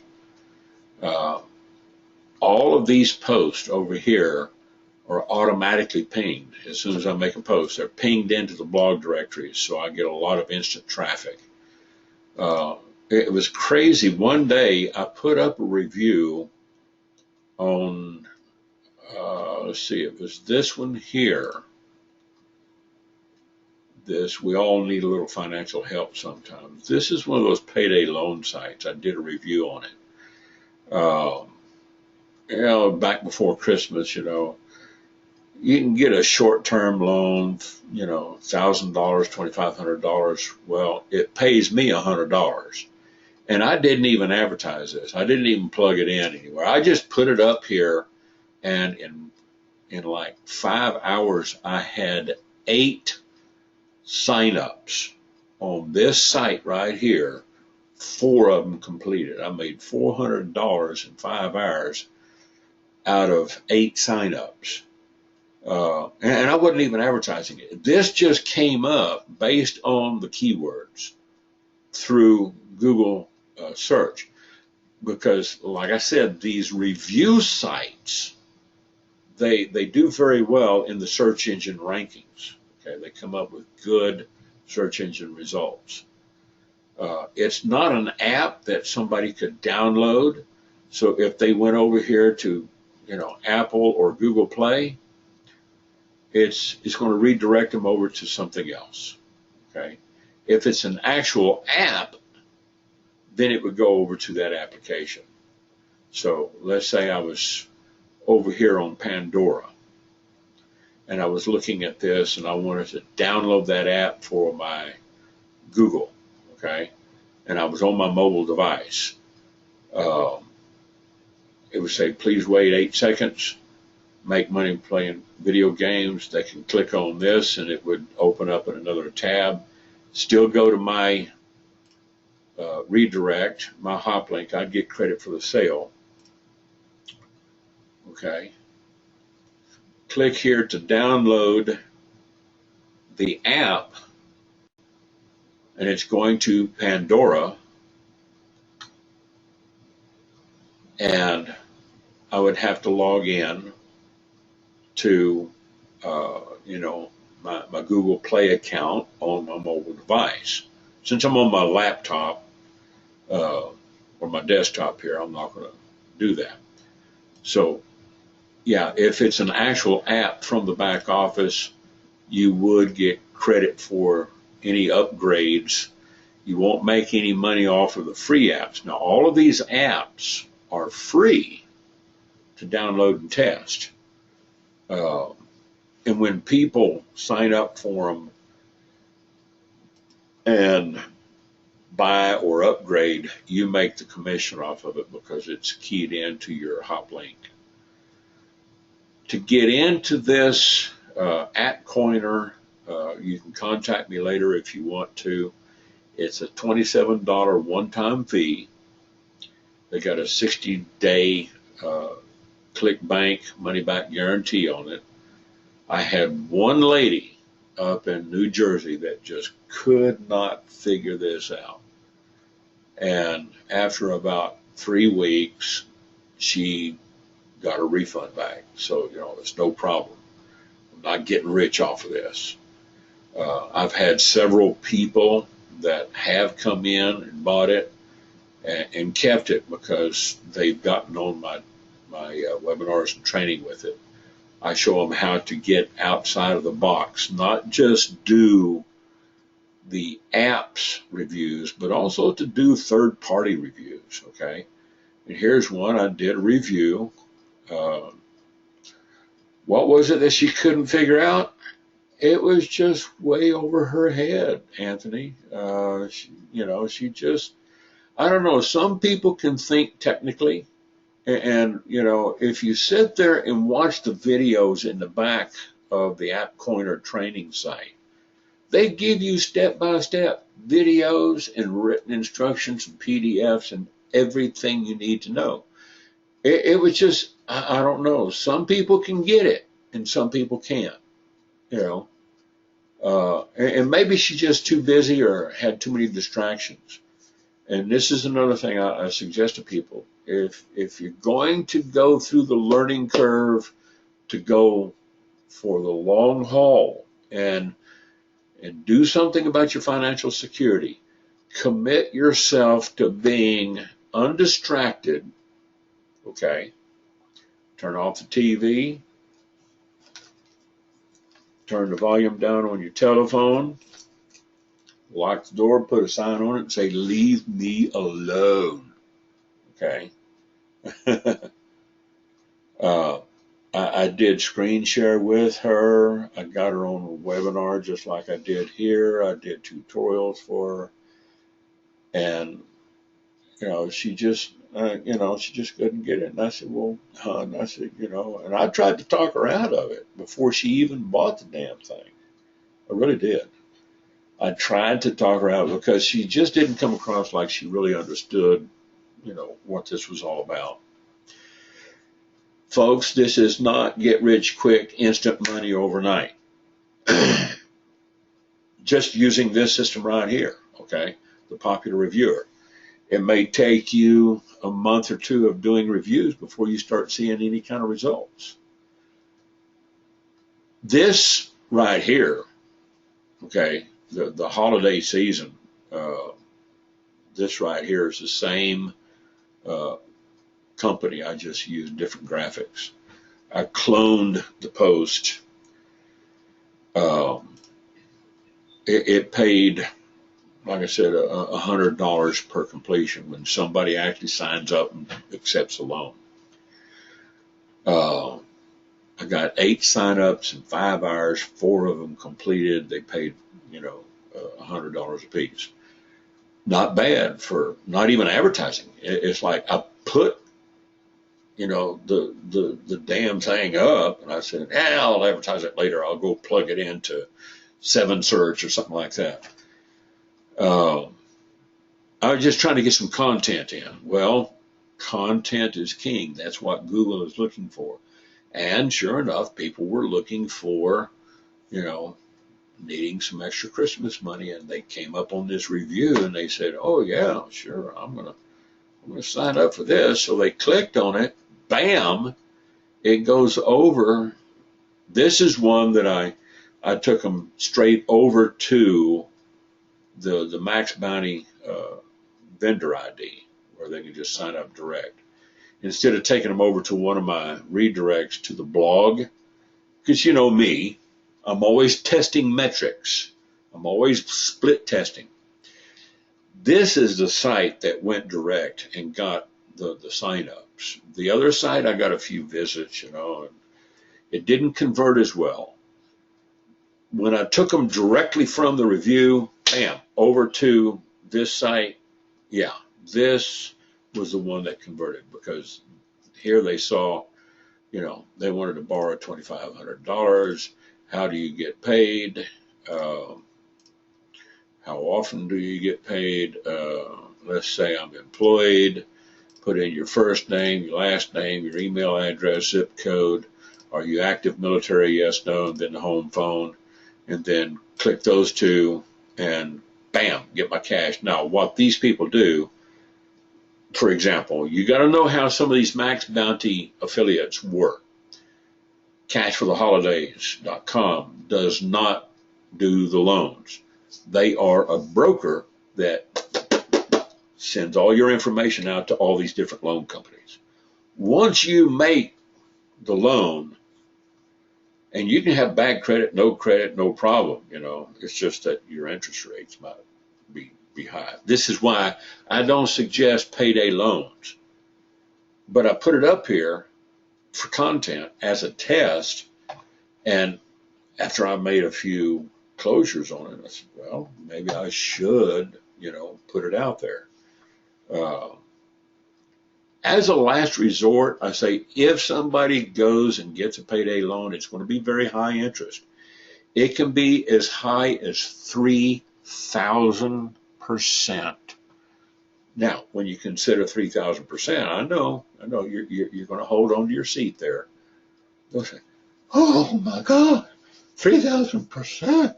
All of these posts over here are automatically pinged. As soon as I make a post, they're pinged into the blog directories, so I get a lot of instant traffic. It was crazy. One day, I put up a review on, let's see, it was this one here. We all need a little financial help sometimes. This is one of those payday loan sites. I did a review on it. Back before Christmas, you can get a short-term loan, $1,000, $2,500. Well, it pays me $100. And I didn't even advertise this. I didn't even plug it in anywhere. I just put it up here, and in like 5 hours, I had 8 sign-ups on this site right here. 4 of them completed. I made $400 in 5 hours out of 8 sign-ups. And I wasn't even advertising it. This just came up based on the keywords through Google search. Because, like I said, these review sites, they do very well in the search engine rankings. Okay, they come up with good search engine results. It's not an app that somebody could download. So if they went over here to, Apple or Google Play, it's going to redirect them over to something else. Okay, if it's an actual app, then it would go over to that application. So let's say I was over here on Pandora, and I was looking at this, and I wanted to download that app for my Google, okay? And I was on my mobile device. It would say, please wait 8 seconds, make money playing video games. They can click on this, and it would open up in another tab. Still go to my redirect, my hop link. I'd get credit for the sale. Okay. Click here to download the app, and it's going to Pandora, and I would have to log in to my Google Play account on my mobile device. Since I'm on my laptop or my desktop here, I'm not going to do that. So yeah, if it's an actual app from the back office, you would get credit for any upgrades. You won't make any money off of the free apps. Now, all of these apps are free to download and test. Uh, and when people sign up for them and buy or upgrade, you make the commission off of it because it's keyed into your HopLink. To get into this AppCoiner, you can contact me later if you want to. It's a $27 one-time fee. They got a 60-day ClickBank money-back guarantee on it. I had one lady up in New Jersey that just could not figure this out. And after about 3 weeks, she got a refund back. So, it's no problem. I'm not getting rich off of this. I've had several people that have come in and bought it and kept it because they've gotten on my webinars and training with it. I show them how to get outside of the box, not just do the apps reviews, but also to do third-party reviews, okay? And here's one. I did a review. What was it that she couldn't figure out? It was just way over her head, Anthony. She just, I don't know, some people can think technically. And, if you sit there and watch the videos in the back of the AppCoiner training site, they give you step-by-step videos and written instructions and PDFs and everything you need to know. It was just, I don't know, some people can get it and some people can't, and maybe she's just too busy or had too many distractions. And this is another thing I suggest to people. If you're going to go through the learning curve to go for the long haul and do something about your financial security, commit yourself to being undistracted, okay? Turn off the TV, turn the volume down on your telephone, lock the door, put a sign on it and say, "Leave me alone." Okay. I did screen share with her. I got her on a webinar just like I did here. I did tutorials for her. And, she just couldn't get it. And I said, "Well, hon," I said, and I tried to talk her out of it before she even bought the damn thing. I really did. I tried to talk her out because she just didn't come across like she really understood, what this was all about. Folks, this is not get rich quick, instant money overnight. Just using this system right here, okay, the Popular Reviewer. It may take you a month or two of doing reviews before you start seeing any kind of results. This right here, okay, the holiday season, this right here is the same company. I just used different graphics. I cloned the post. It paid, like I said, $100 per completion when somebody actually signs up and accepts a loan. I got 8 signups in 5 hours. 4 of them completed. They paid, $100 a piece. Not bad for not even advertising. It's like I put, the damn thing up, and I said, I'll advertise it later. I'll go plug it into 7Search or something like that. I was just trying to get some content in. Well, content is king. That's what Google is looking for. And sure enough, people were looking for, needing some extra Christmas money, and they came up on this review and they said, "Oh yeah, sure, I'm gonna sign up for this." So they clicked on it. Bam! It goes over. This is one that I took them straight over to the Max Bounty vendor ID, where they can just sign up direct. instead of taking them over to one of my redirects to the blog, because you know me, I'm always testing metrics. I'm always split testing. This is the site that went direct and got the sign-ups. The other site, I got a few visits, you know, and it didn't convert as well. When I took them directly from the review, bam, over to this site, yeah, this was the one that converted, because here they saw, you know, they wanted to borrow $2,500. How do you get paid? How often do you get paid? Let's say I'm employed. Put in your first name, your last name, your email address, zip code. Are you active military? Yes, no, and then the home phone. And then click those two and bam, get my cash. Now, what these people do, for example, you got to know how some of these Max Bounty affiliates work. Cashfortheholidays.com does not do the loans. They are a broker that sends all your information out to all these different loan companies. Once you make the loan, and you can have bad credit, no problem, you know, it's just that your interest rates might be high. This is why I don't suggest payday loans. But I put it up here for content as a test, and after I made a few closures on it, I said, well, maybe I should, you know, put it out there. As a last resort, I say if somebody goes and gets a payday loan, it's going to be very high interest. It can be as high as 3,000%. Now, when you consider 3,000%, I know you're going to hold on to your seat there. You'll say, oh my God, 3,000%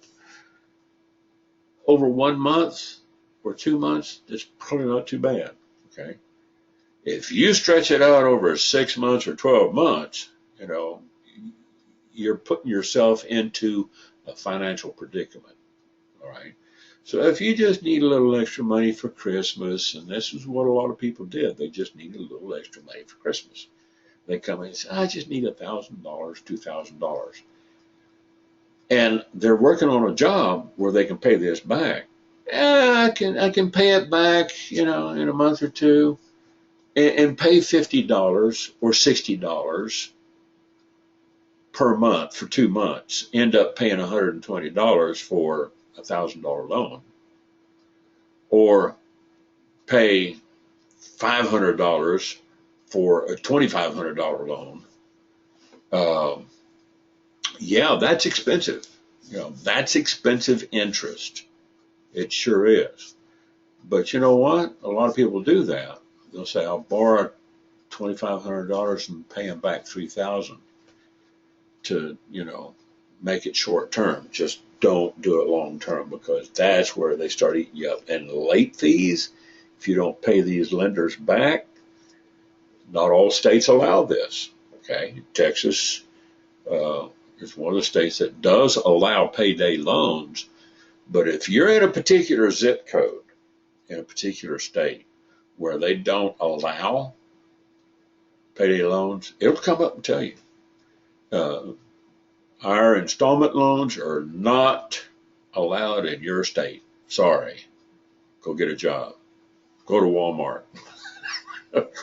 over 1 month or 2 months, that's probably not too bad. Okay. If you stretch it out over 6 months or 12 months, you know, you're putting yourself into a financial predicament. All right. So if you just need a little extra money for Christmas, and this is what a lot of people did, they just needed a little extra money for Christmas. They come in and say, I just need $1,000, $2,000. And they're working on a job where they can pay this back. I can pay it back, you know, in a month or two, and pay $50 or $60 per month for 2 months. End up paying $120 for $1,000 loan, or pay $500 for a $2,500 loan. Yeah, that's expensive. You know, that's expensive interest. It sure is. But you know what? A lot of people do that. They'll say, I'll borrow $2,500 and pay them back $3,000 to, you know, make it short term. Just don't do it long term, because that's where they start eating you up. And late fees, if you don't pay these lenders back, not all states allow this. Okay, Texas is one of the states that does allow payday loans, but if you're in a particular zip code in a particular state where they don't allow payday loans, it'll come up and tell you. Our installment loans are not allowed in your state. Sorry. Go get a job. Go to Walmart.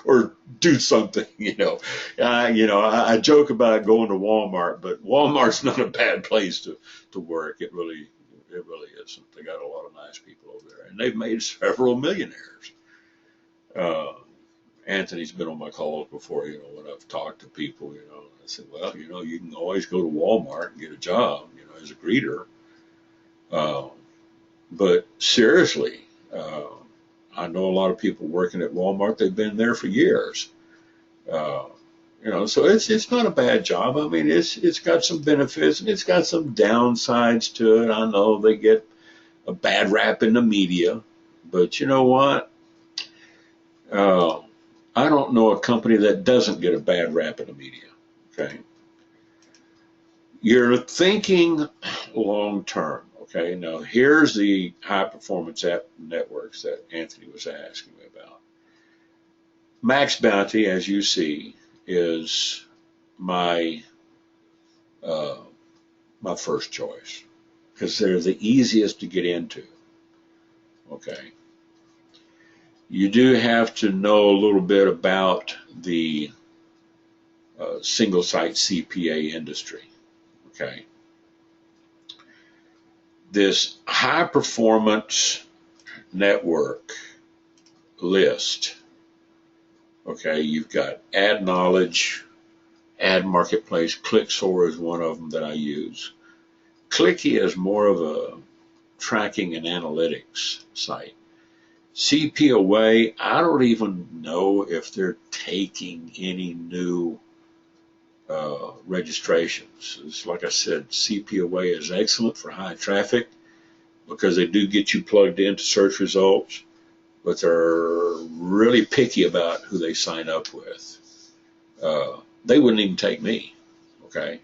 Or do something, you know. I joke about going to Walmart, but Walmart's not a bad place to work. It really isn't. They got a lot of nice people over there, and they've made several millionaires. Anthony's been on my calls before, you know, when I've talked to people, you know. I said, well, you know, you can always go to Walmart and get a job, you know, as a greeter. But seriously, I know a lot of people working at Walmart. They've been there for years. You know, so it's not a bad job. I mean, it's got some benefits and it's got some downsides to it. I know they get a bad rap in the media, but you know what? I don't know a company that doesn't get a bad rap in the media. Okay, you're thinking long term. Okay, now here's the high performance app networks that Anthony was asking me about. Max Bounty, as you see, is my uh, my first choice because they're the easiest to get into. Okay, you do have to know a little bit about the single site CPA industry. Okay, this high performance network list. Okay, you've got Ad Knowledge, Ad Marketplace. ClickSoar is one of them that I use. Clicky is more of a tracking and analytics site. CPAway, I don't even know if they're taking any new registrations. It's like I said, CPAway is excellent for high traffic because they do get you plugged into search results, but they're really picky about who they sign up with. They wouldn't even take me. Okay,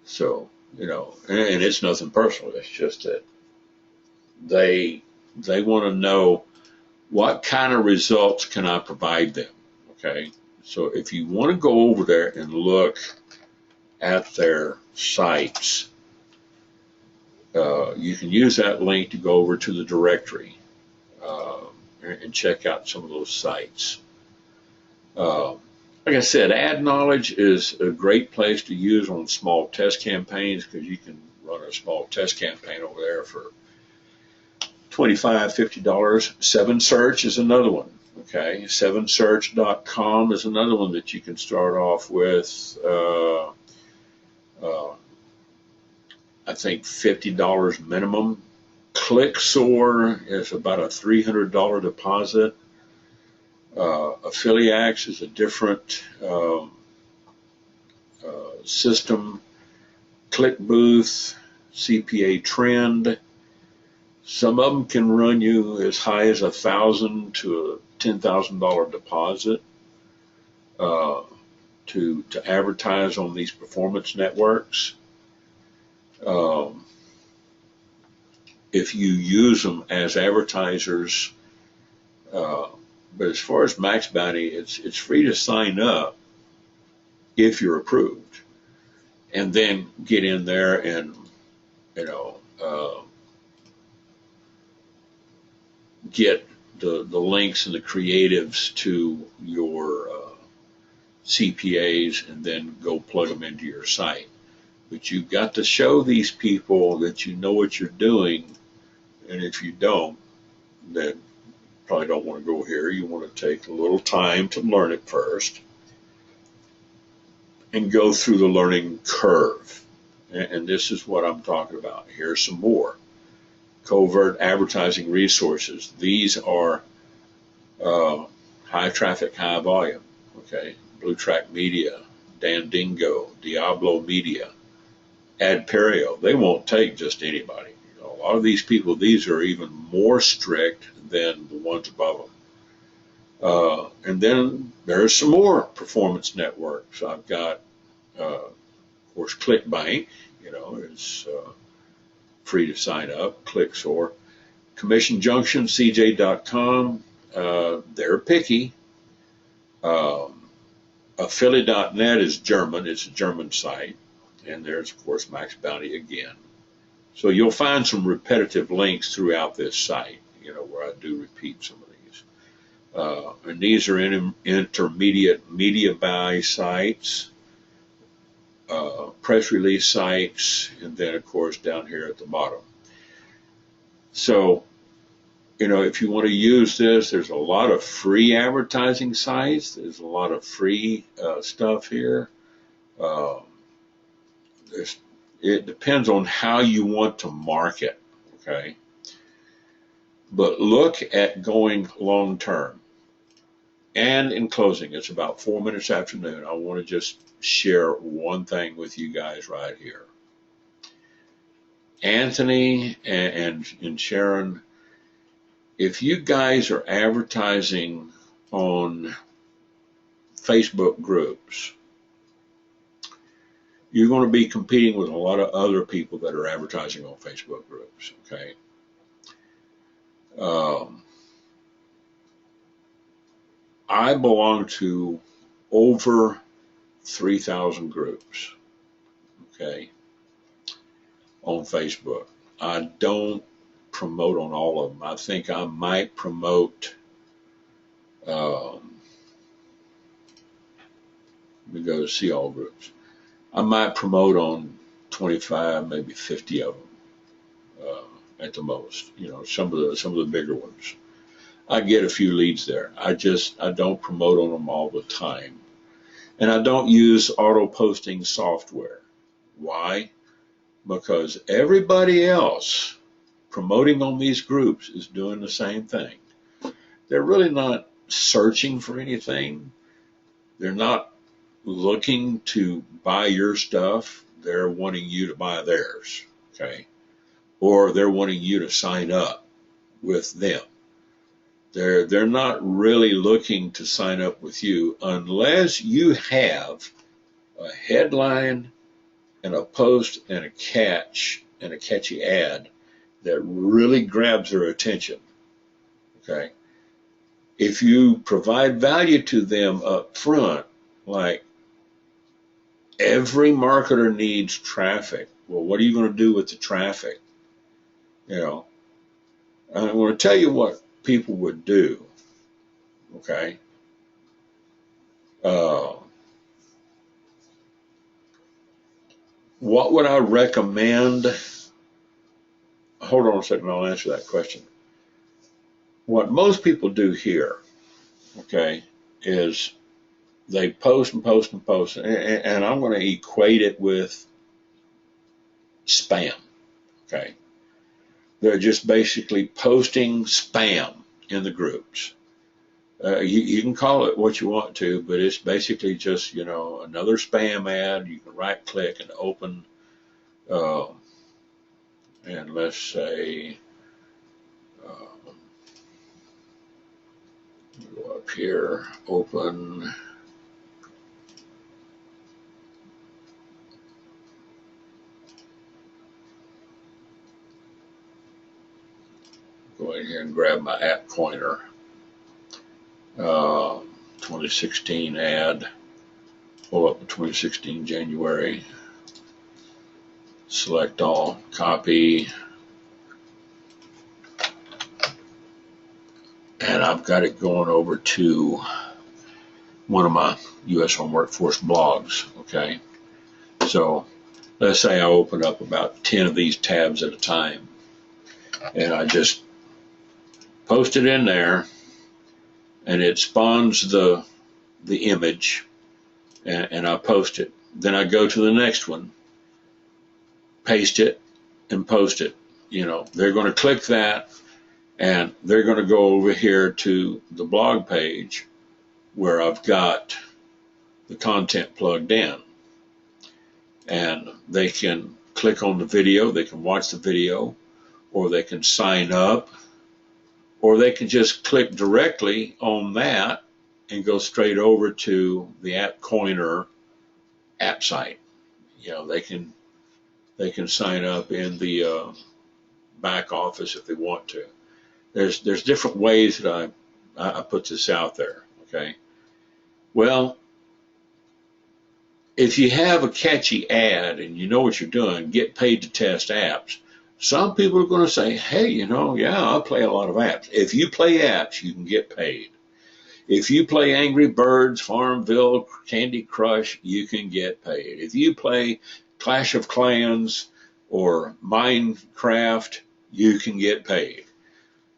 so and it's nothing personal. It's just that they want to know what kind of results can I provide them. Okay, so if you want to go over there and look at their sites, you can use that link to go over to the directory and check out some of those sites. Like I said, Ad Knowledge is a great place to use on small test campaigns because you can run a small test campaign over there for $25, $50. 7Search is another one. Okay, 7search.com is another one that you can start off with. I think $50 minimum. ClickSoar is about a $300 deposit. Affiliax is a different system. ClickBooth, CPA Trend. Some of them can run you as high as $1,000 to a $10,000 deposit to advertise on these performance networks. If you use them as advertisers, but as far as Max Bounty, it's free to sign up if you're approved, and then get in there and get the links and the creatives to your CPAs, and then go plug them into your site. But you've got to show these people that you know what you're doing, and if you don't, then probably don't want to go here. You want to take a little time to learn it first and go through the learning curve. And this is what I'm talking about. Here's some more. Covert advertising resources. These are high traffic, high volume. Okay, Blue Track Media, Dandingo, Diablo Media, Adperio. They won't take just anybody. A lot of these people, these are even more strict than the ones above them. And then there's some more performance networks. I've got, of course, ClickBank. Is free to sign up. ClickSoar, Commission Junction, CJ.com. They're picky. Affiliate.net is German. It's a German site. And there's, of course, Max Bounty again. So you'll find some repetitive links throughout this site, where I do repeat some of these. And these are intermediate media buy sites, press release sites, and then, of course, down here at the bottom. So, if you want to use this, there's a lot of free advertising sites. There's a lot of free stuff here. It depends on how you want to market, okay? But look at going long term. And in closing, it's about 4 minutes after noon. I want to just share one thing with you guys right here. Anthony and Sharon, if you guys are advertising on Facebook groups, you're going to be competing with a lot of other people that are advertising on Facebook groups, okay? I belong to over 3,000 groups, okay, on Facebook. I don't promote on all of them. I think I might promote, let me go to see all groups. I might promote on 25, maybe 50 of them at the most. You know, some of the bigger ones. I get a few leads there. I don't promote on them all the time, and I don't use auto posting software. Why? Because everybody else promoting on these groups is doing the same thing. They're really not searching for anything. They're not looking to buy your stuff. They're wanting you to buy theirs, okay? Or they're wanting you to sign up with them. They're not really looking to sign up with you unless you have a headline and a post and a catchy ad that really grabs their attention. Okay. If you provide value to them up front, like every marketer needs traffic. Well, what are you going to do with the traffic? You know, I'm going to tell you what people would do. Okay. What would I recommend? Hold on a second, I'll answer that question. What most people do here, okay, is they post and post and post, and I'm going to equate it with spam, okay? They're just basically posting spam in the groups. You can call it what you want to, but it's basically just, you know, another spam ad. You can right click and open, and let's say, go up here, open, go in here and grab my app pointer. 2016 ad, pull up the 2016 January, select all, copy, and I've got it going over to one of my U.S. Home Workforce blogs, okay? So let's say I open up about 10 of these tabs at a time, and I just post it in there, and it spawns the image, and I post it. Then I go to the next one, paste it, and post it. You know, they're going to click that, and they're going to go over here to the blog page where I've got the content plugged in. And they can click on the video, they can watch the video, or they can sign up, or they can just click directly on that and go straight over to the App Coiner app site. You know, they can sign up in the back office if they want to. There's different ways that I put this out there. Okay. Well, if you have a catchy ad and you know what you're doing, get paid to test apps. Some people are going to say, hey, you know, yeah, I play a lot of apps. If you play apps, you can get paid. If you play Angry Birds, Farmville, Candy Crush, you can get paid. If you play Clash of Clans or Minecraft, you can get paid.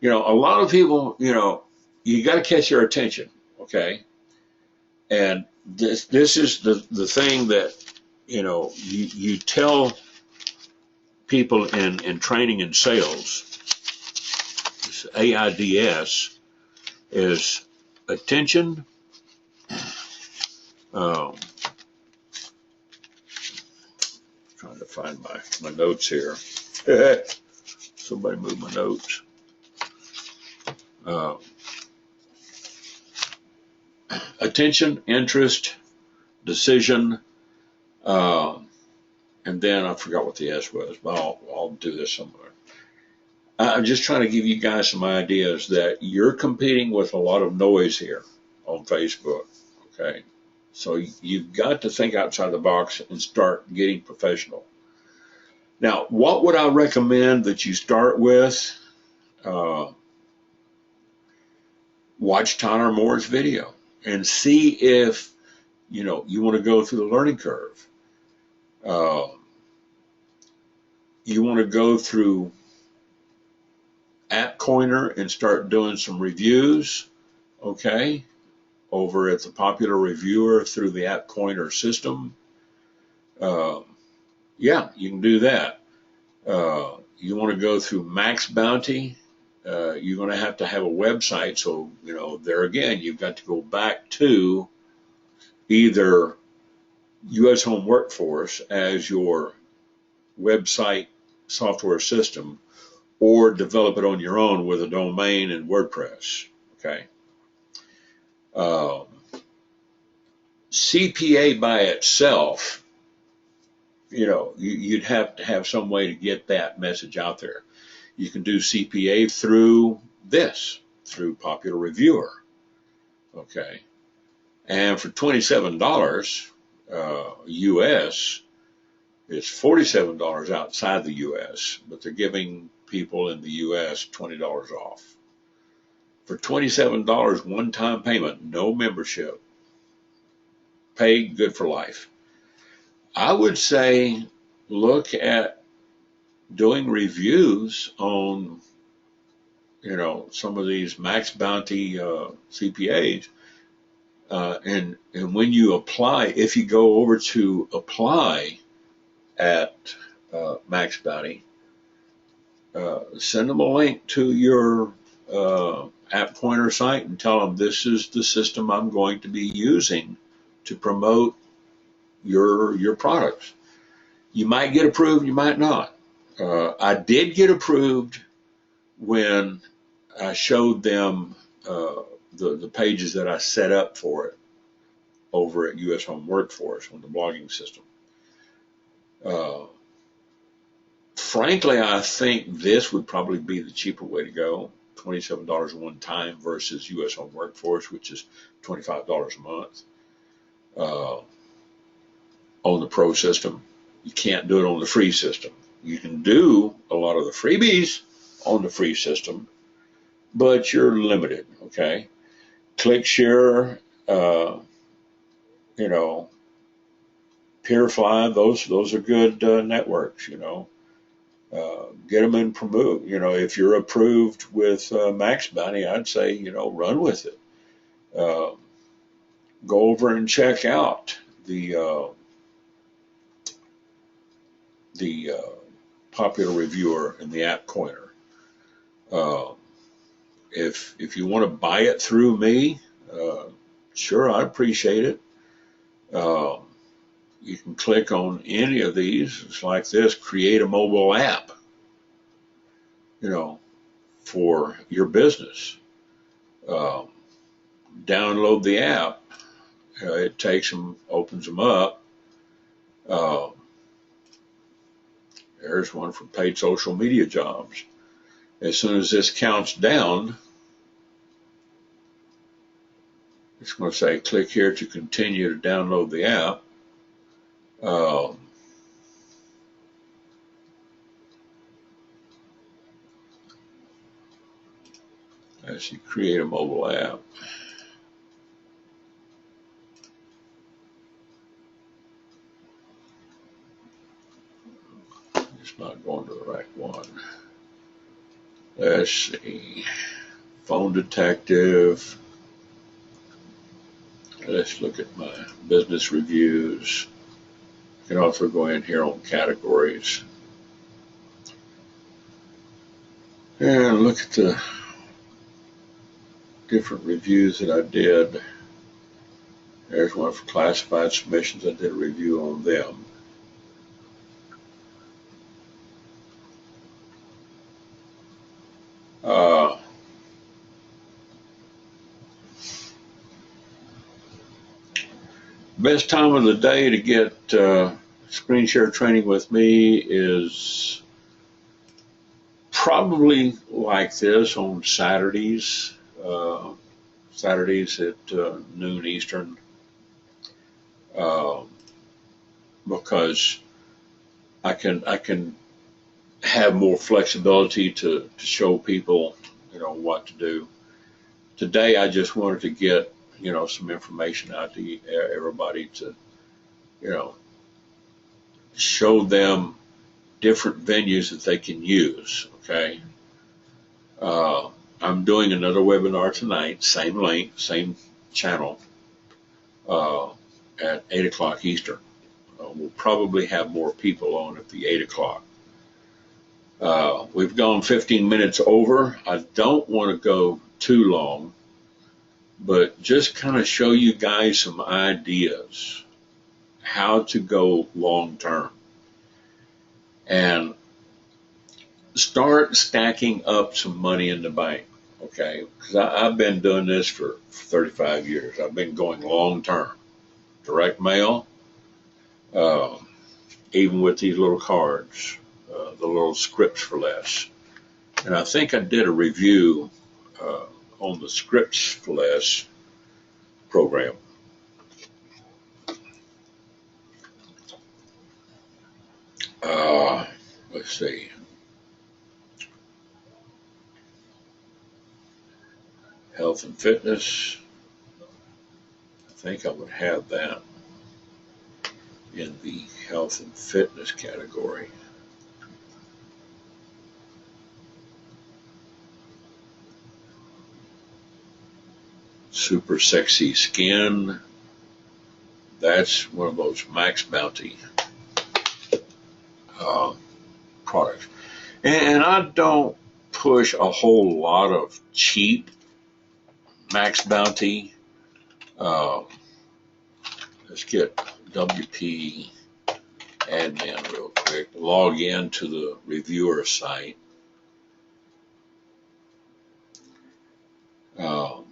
You know, a lot of people, you know, you got to catch their attention, okay? And this is the thing that, you know, you tell people in training and sales. This AIDS is attention. Trying to find my notes here. Somebody move my notes. Attention, interest, decision, and then I forgot what the S was, but I'll do this somewhere. I'm just trying to give you guys some ideas that you're competing with a lot of noise here, on Facebook. Okay. So you've got to think outside the box and start getting professional. Now, what would I recommend that you start with? Uh, Watch Tyler Moore's video and see if you want to go through the learning curve. Uh, you want to go through AppCoiner and start doing some reviews, okay, over at the Popular Reviewer through the AppCoiner system. Yeah, you can do that. You want to go through Max Bounty. You're going to have a website. So, there again, you've got to go back to either U.S. Home Workforce as your website software system, or develop it on your own with a domain and WordPress. Okay. CPA by itself, you'd have to have some way to get that message out there. You can do CPA through Popular Reviewer. Okay. And for $27 US, it's $47 outside the US, but they're giving people in the US $20 off. For $27, one-time payment, no membership, paid, good for life. I would say look at doing reviews on, some of these Max Bounty CPAs. And when you apply, if you go over to apply at Max Bounty, send them a link to your AppCoiner site and tell them this is the system I'm going to be using to promote your products. You might get approved, you might not. I did get approved when I showed them the pages that I set up for it over at U.S. Home Workforce on the blogging system. Frankly, I think this would probably be the cheaper way to go. $27 one time versus U.S. Home Workforce, which is $25 a month on the pro system. You can't do it on the free system. You can do a lot of the freebies on the free system, but you're limited, okay? ClickShare, Peerfly, those are good networks, get them and promote. If you're approved with Max Bounty, I'd say, run with it. Go over and check out the Popular Reviewer and the AppCoiner. If you want to buy it through me, sure, I'd appreciate it. You can click on any of these. It's like this: create a mobile app, for your business. Download the app. It takes them, opens them up. There's one for paid social media jobs. As soon as this counts down, it's going to say click here to continue to download the app. As you create a mobile app. It's not going to the right one. Let's see. Phone Detective. Let's look at my business reviews. You can also go in here on categories and look at the different reviews that I did. There's one for classified submissions. I did a review on them. Best time of the day to get screen share training with me is probably like this on Saturdays. Saturdays at noon Eastern, uh, because I can have more flexibility to show people, what to do. Today, I just wanted to get, some information out to everybody to, you know, show them different venues that they can use. Okay. Uh, I'm doing another webinar tonight, same link, same channel, uh, at 8 o'clock Eastern. We'll probably have more people on at the 8 o'clock. We've gone 15 minutes over. I don't want to go too long, but just kind of show you guys some ideas how to go long term and start stacking up some money in the bank. Okay, because I've been doing this for 35 years. I've been going long term, direct mail, uh, even with these little cards, the little scripts for less. And I think I did a review uh, on the scripts for less program. Uh, let's see. Health and fitness. I think I would have that in the health and fitness category. Super sexy skin. That's one of those Max Bounty uh, products. And I don't push a whole lot of cheap Max Bounty. Uh, let's get WP admin real quick. Log in to the reviewer site. Um,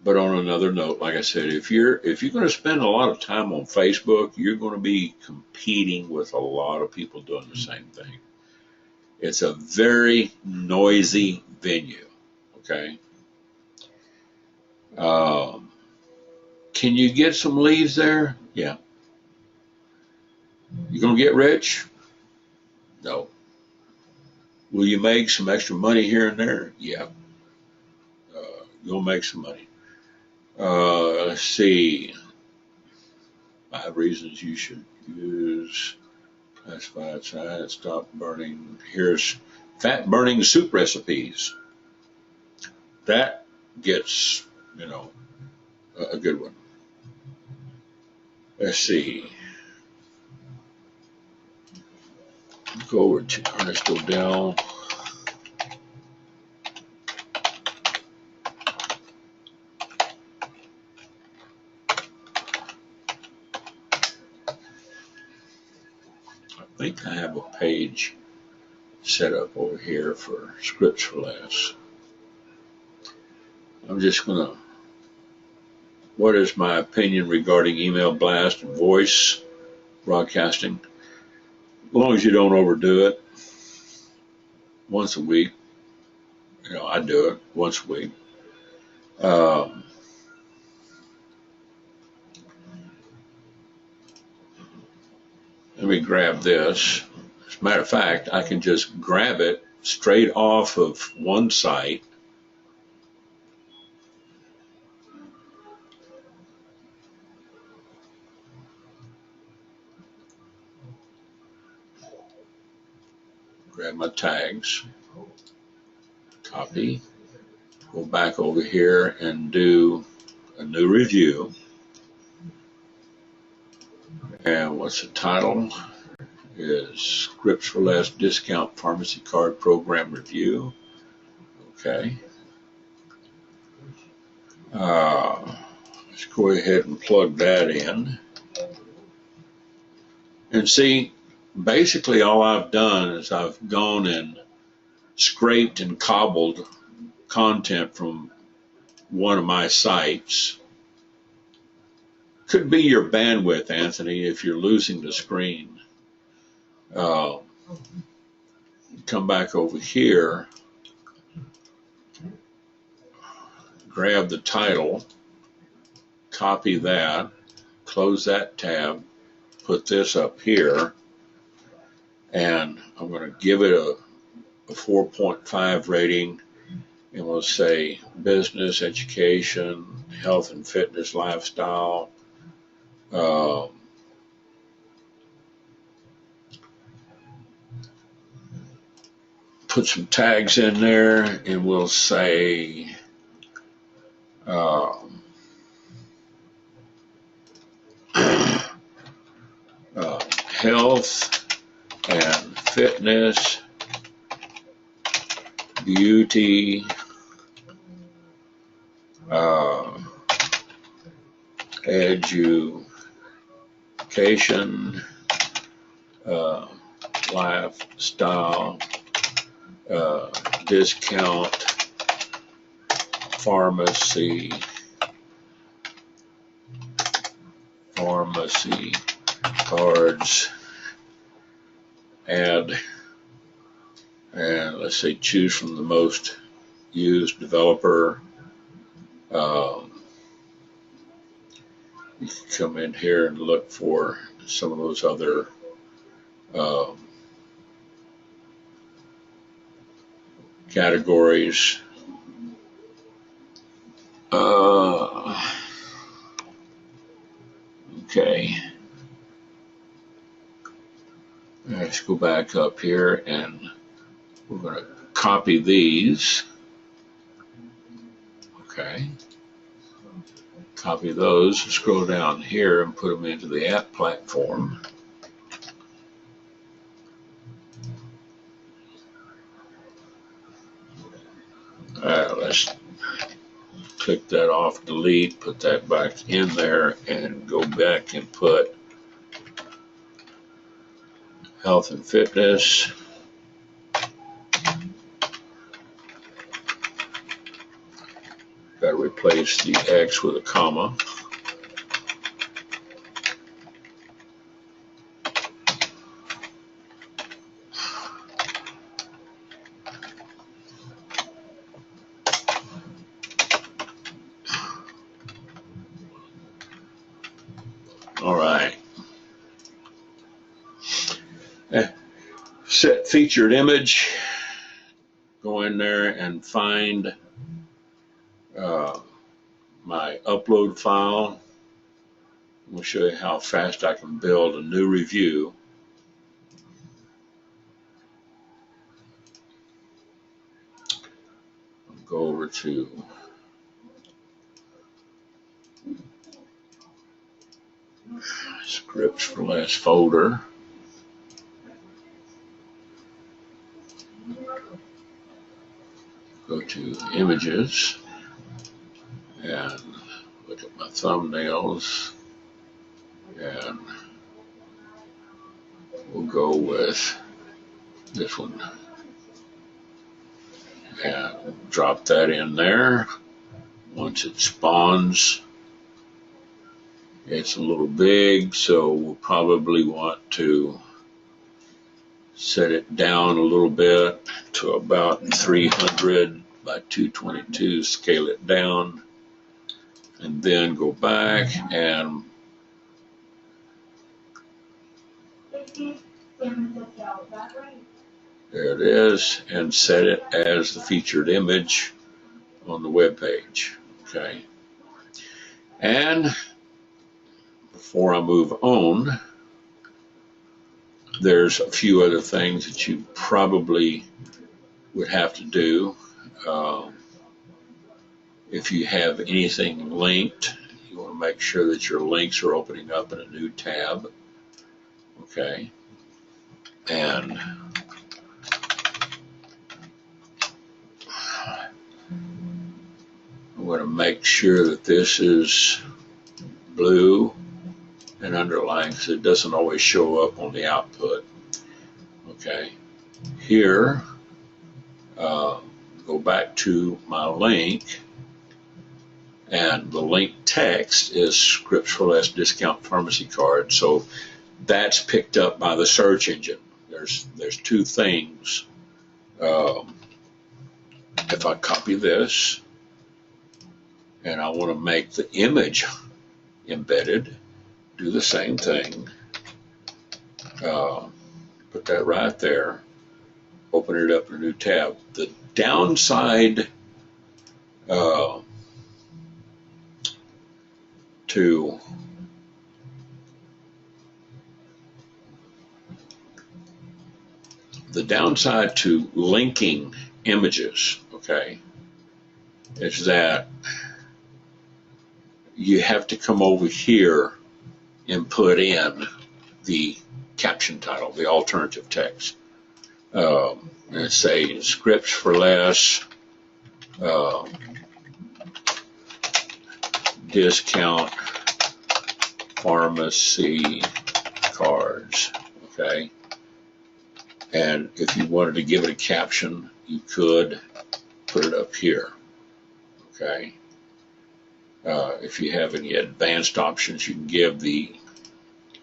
but on another note, like I said, if you're going to spend a lot of time on Facebook, you're going to be competing with a lot of people doing the same thing. It's a very noisy venue. Okay. Um, can you get some leads there? Yeah. You going to get rich? No. Will you make some extra money here and there? Yeah. You'll make some money. Let's see. 5 reasons you should use classified science. Stop burning. Here's fat burning soup recipes. That gets, a good one. Let's see. Go over to Ernest Odell. I think I have a page set up over here for scripts for less. I'm just going to, what is my opinion regarding email blast and voice broadcasting? As long as you don't overdo it, once a week. I do it once a week. Um, Let me grab this. As a matter of fact, I can just grab it straight off of one site. Grab my tags, copy, go back over here and do a new review. And what's the title? Is Scripts for Less Discount Pharmacy Card Program Review. Okay. Let's go ahead and plug that in. And see, basically all I've done is I've gone and scraped and cobbled content from one of my sites. Could be your bandwidth, Anthony, if you're losing the screen. Come back over here. grab the title, copy that, close that tab, put this up here, and I'm going to give it a 4.5 rating, and we'll say business, education, health and fitness, lifestyle. Put some tags in there, and we'll say health and fitness, beauty, education, lifestyle, discount, pharmacy cards, and let's say choose from the most used developer. You can come in here and look for some of those other categories. Okay. Let's go back up here, and we're going to copy these. Okay. Copy those, scroll down here and put them into the app platform. Let's click that off, delete, put that back in there, and go back and put health and fitness. Got to replace the X with a comma. All right. Set featured image. Go in there and find my upload file. We'll show you how fast I can build a new review. I'll go over to scripts for last folder. Go to images and look at my thumbnails, and we'll go with this one and drop that in there. Once it spawns, it's a little big, so we'll probably want to set it down a little bit to about 300 by 222, scale it down, and then go back and there it is, and set it as the featured image on the web page. Okay. And before I move on, there's a few other things that you probably would have to do. If you have anything linked, you want to make sure that your links are opening up in a new tab. Okay. And I'm going to make sure that this is blue and underlined because it doesn't always show up on the output. Okay. Here, go back to my link, and the link text is Scripts for Less discount pharmacy card. So that's picked up by the search engine. There's two things. If I copy this and I want to make the image embedded, do the same thing. Put that right there. Open it up in a new tab. The downside to linking images, okay, is that you have to come over here and put in the caption title, the alternative text. Let's say scripts for less, discount pharmacy cards, okay? And if you wanted to give it a caption, you could put it up here, okay? If you have any advanced options, you can give the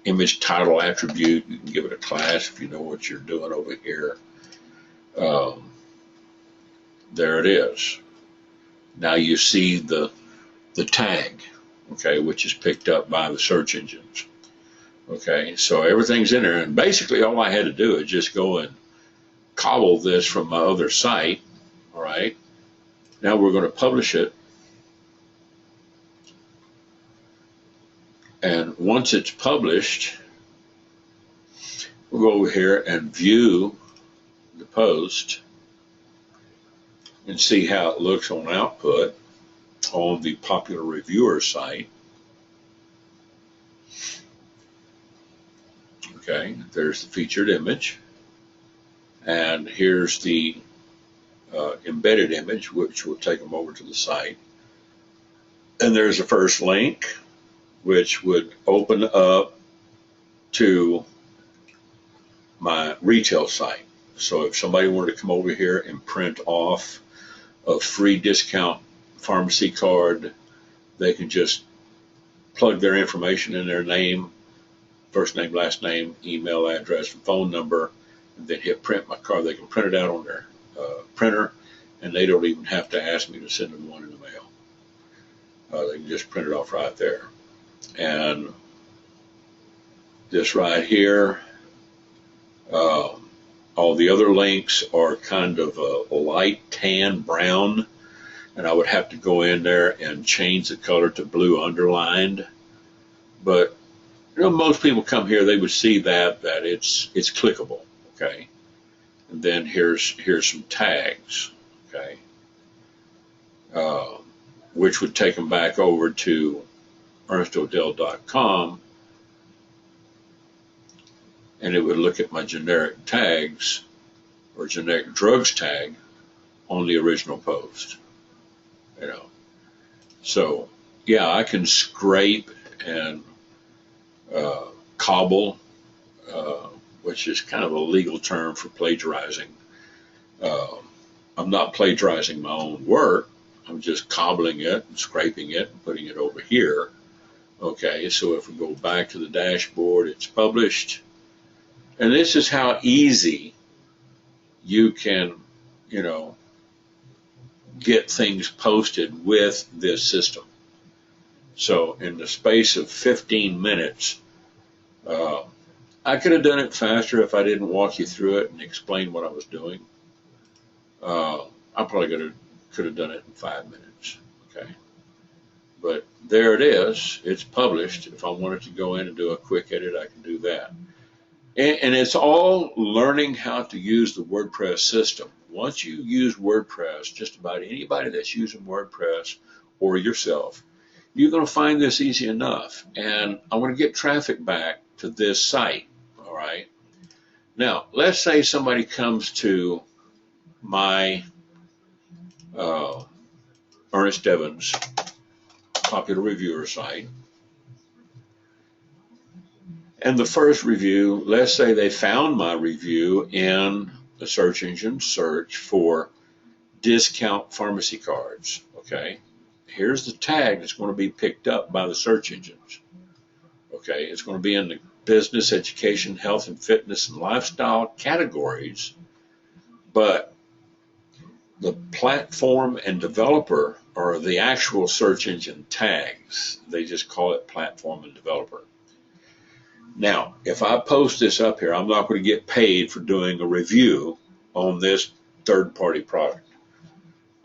image title attribute. You can give it a class if you know what you're doing over here. There it is. Now you see the tag, okay, which is picked up by the search engines. Okay, so everything's in there, and basically all I had to do is just go and cobble this from my other site. All right, now we're going to publish it. And once it's published, we'll go over here and view the post and see how it looks on output on the Popular Reviewer site. Okay, there's the featured image, and here's the embedded image, which will take them over to the site. And there's the first link, which would open up to my retail site. So if somebody wanted to come over here and print off a free discount pharmacy card, they can just plug their information in, their name, first name, last name, email address, and phone number, and then hit print my card. They can print it out on their printer, and they don't even have to ask me to send them one in the mail. They can just print it off right there. And this right here, all the other links are kind of a light tan brown, and I would have to go in there and change the color to blue underlined. But you know, most people come here, they would see that it's clickable, okay. And then here's some tags, okay, which would take them back over to ernestodell.com, and it would look at my generic tags or generic drugs tag on the original post, you know. So yeah, I can scrape and cobble, which is kind of a legal term for plagiarizing. I'm not plagiarizing my own work. I'm just cobbling it and scraping it and putting it over here. Okay, so if we go back to the dashboard, it's published. And this is how easy you can, you know, get things posted with this system. So in the space of 15 minutes, I could have done it faster if I didn't walk you through it and explain what I was doing. I probably could have done it in 5 minutes, okay? But there it is. It's published. If I wanted to go in and do a quick edit, I can do that. And it's all learning how to use the WordPress system. Once you use WordPress, just about anybody that's using WordPress or yourself, you're going to find this easy enough. And I want to get traffic back to this site, all right? Now, let's say somebody comes to my Ernest Evans Popular Reviewer site, and the first review, let's say they found my review in the search engine search for discount pharmacy cards, okay? Here's the tag that's going to be picked up by the search engines, okay? It's going to be in the business, education, health and fitness, and lifestyle categories, but the platform and developer are the actual search engine tags. They just call it platform and developer. Now, if I post this up here, I'm not going to get paid for doing a review on this third-party product.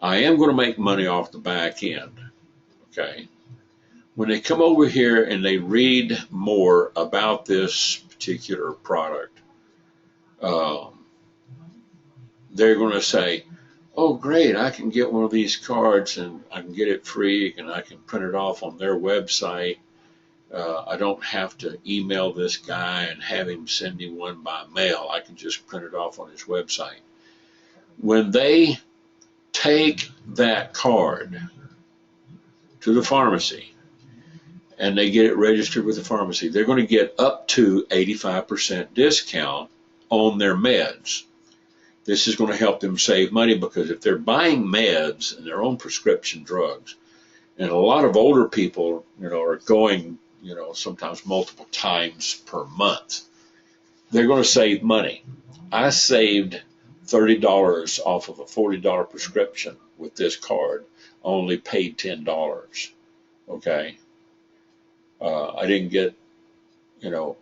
I am going to make money off the back end, okay? When they come over here and they read more about this particular product, they're going to say, oh, great, I can get one of these cards and I can get it free and I can print it off on their website. I don't have to email this guy and have him send me one by mail. I can just print it off on his website. When they take that card to the pharmacy and they get it registered with the pharmacy, they're going to get up to 85% discount on their meds. This is going to help them save money because if they're buying meds and their own prescription drugs, and a lot of older people, are going, sometimes multiple times per month, they're going to save money. I saved $30 off of a $40 prescription with this card. I only paid $10. Okay. I didn't get,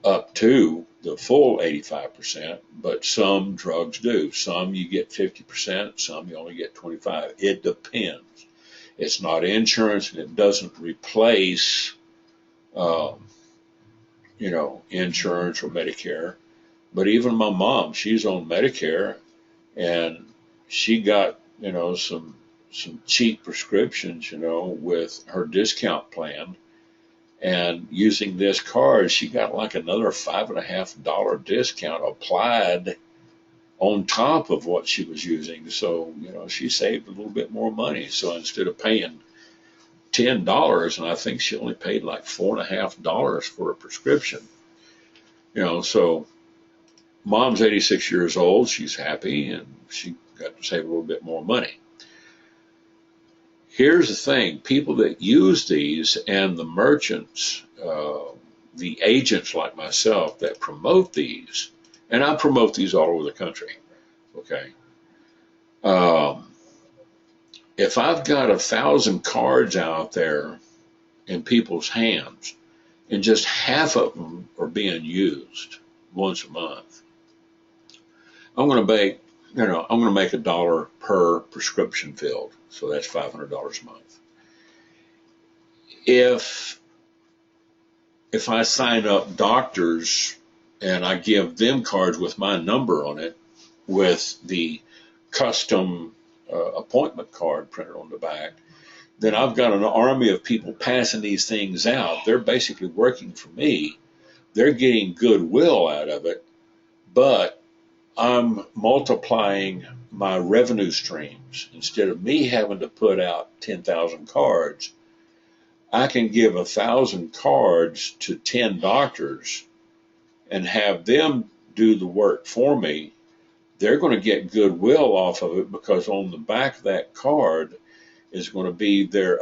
up to the full 85%, but some drugs do. Some you get 50%, some you only get 25%. It depends. It's not insurance and it doesn't replace, insurance or Medicare. But even my mom, she's on Medicare and she got, some cheap prescriptions, with her discount plan. And using this card, she got like another $5.50 discount applied on top of what she was using. So, she saved a little bit more money. So instead of paying $10, and I think she only paid like $4.50 for a prescription, so mom's 86 years old. She's happy and she got to save a little bit more money. Here's the thing, people that use these and the merchants, the agents like myself that promote these, and I promote these all over the country, okay? If I've got 1,000 cards out there in people's hands and just half of them are being used once a month, I'm going to make $1 per prescription filled. So that's $500 a month. If I sign up doctors and I give them cards with my number on it, with the custom appointment card printed on the back, then I've got an army of people passing these things out. They're basically working for me. They're getting goodwill out of it, but I'm multiplying my revenue streams. Instead of me having to put out 10,000 cards, I can give 1,000 cards to 10 doctors and have them do the work for me. They're going to get goodwill off of it because on the back of that card is going to be their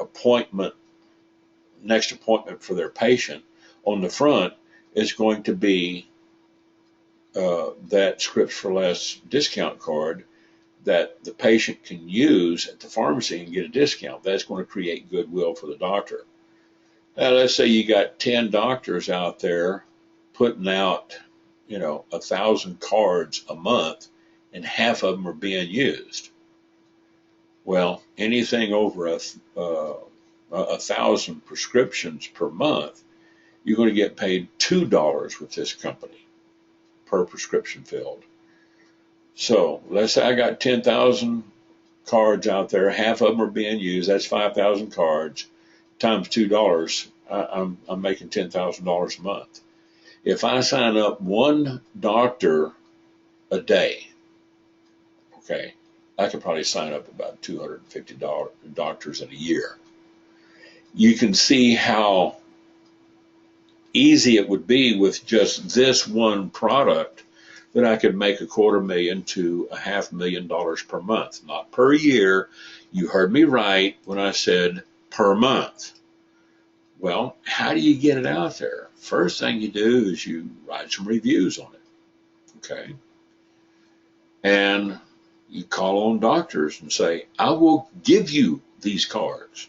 next appointment for their patient. On the front is going to be that Scripts for Less discount card that the patient can use at the pharmacy and get a discount. That's going to create goodwill for the doctor. Now, let's say you got 10 doctors out there putting out, 1,000 cards a month, and half of them are being used. Well, anything over 1,000 prescriptions per month, you're going to get paid $2 with this company per prescription filled. So let's say I got 10,000 cards out there, half of them are being used. That's 5,000 cards times $2. I'm making $10,000 a month. If I sign up one doctor a day, okay, I could probably sign up about 250 doctors in a year. You can see how easy it would be with just this one product that I could make $250,000 to $500,000 per month, not per year. You heard me right when I said per month. Well, how do you get it out there? First thing you do is you write some reviews on it, okay? And You call on doctors and say, I will give you these cards.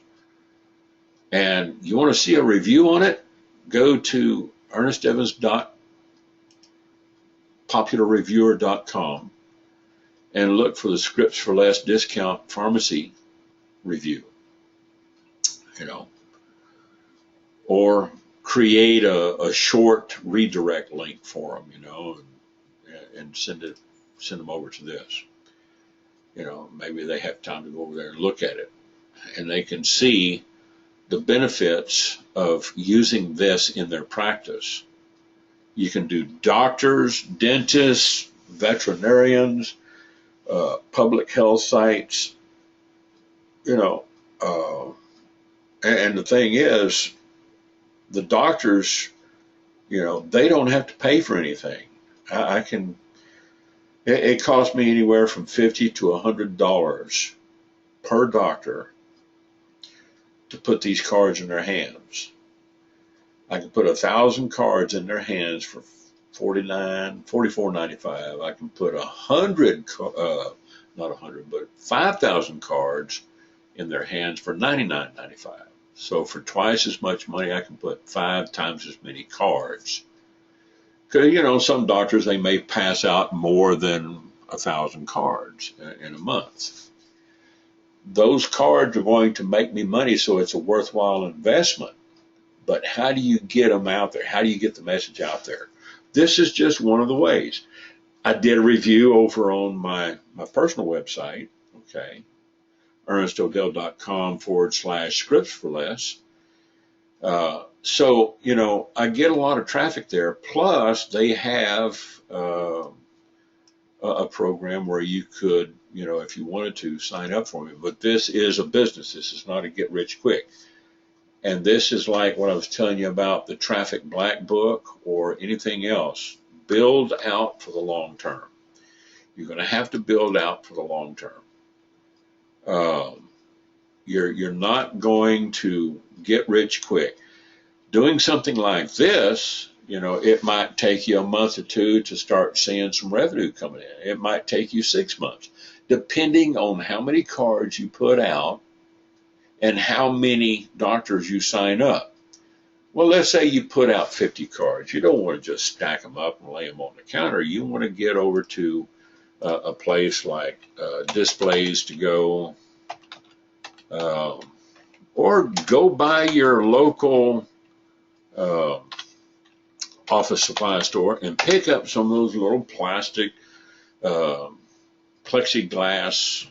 And you want to see a review on it? Go to ernestevans.popularreviewer.com and look for the Scripts for Less discount pharmacy review, you know, or create a short redirect link for them, you know, and send them over to this. You know, maybe they have time to go over there and look at it, and they can see the benefits of using this in their practice. You can do doctors, dentists, veterinarians, public health sites, you know, and the thing is, the doctors, you know, they don't have to pay for anything. I can, it costs me anywhere from $50 to $100 per doctor to put these cards in their hands. I can put 1,000 cards in their hands for $44.95. I can put 100, not 100, but 5,000 cards in their hands for $99.95. So for twice as much money, I can put 5 times as many cards. Because, you know, some doctors, they may pass out more than 1,000 cards in a month. Those cards are going to make me money, so it's a worthwhile investment. But how do you get them out there? How do you get the message out there? This is just one of the ways. I did a review over on my personal website, okay, ernestodell.com/scripts for less. So, you know, I get a lot of traffic there. Plus, they have a program where you could, you know, if you wanted to, sign up for me. But this is a business. This is not a get rich quick. And this is like what I was telling you about the Traffic Black Book or anything else. Build out for the long term. You're going to have to build out for the long term. You're not going to get rich quick. Doing something like this, you know, it might take you a month or two to start seeing some revenue coming in. It might take you 6 months, depending on how many cards you put out and how many doctors you sign up. Well, let's say you put out 50 cards. You don't want to just stack them up and lay them on the counter. You want to get over to a place like Displays to Go, or go by your local office supply store and pick up some of those little plastic plexiglass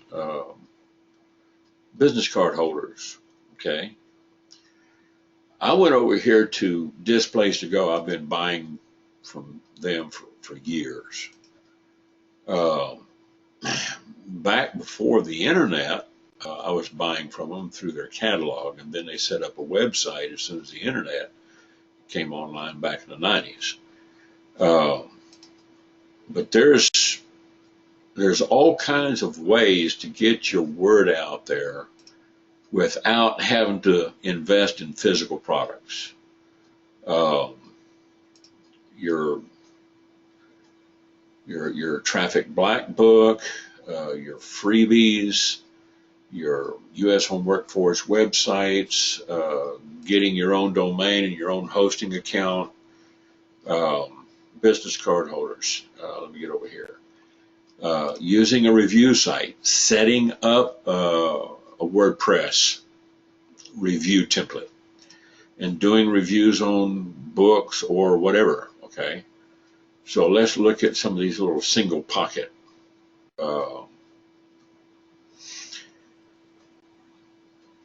business card holders, okay? I went over here to Displays to Go. I've been buying from them for years. Back before the internet, I was buying from them through their catalog, and then they set up a website as soon as the internet came online back in the 90s. But there's all kinds of ways to get your word out there without having to invest in physical products. Your Traffic Black Book, your freebies, your U.S. Home Workforce websites, getting your own domain and your own hosting account, business card holders. Let me get over here. Using a review site, setting up a WordPress review template, and doing reviews on books or whatever, okay? So let's look at some of these little single pocket.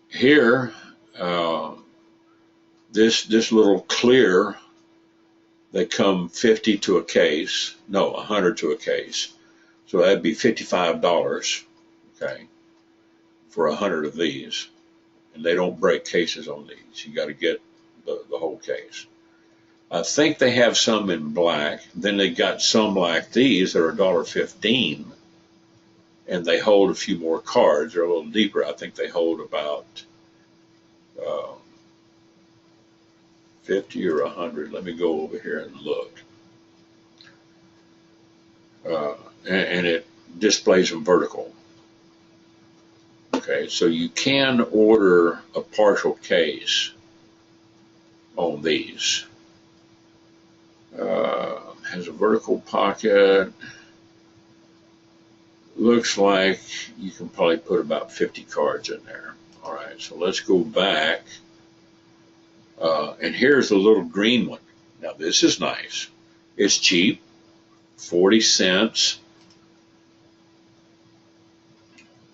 Here, this little clear, they come 50 to a case, no, 100 to a case. So that'd be $55, okay, for 100 of these. And they don't break cases on these. You got to get the whole case. I think they have some in black. Then they got some like these that are $1.15, and they hold a few more cards. They're a little deeper. I think they hold about 50 or 100. Let me go over here and look. And displays them vertical. Okay, so you can order a partial case on these. Has a vertical pocket. Looks like you can probably put about 50 cards in there. All right, so let's go back. And here's the little green one. Now this is nice. It's cheap, 40 cents.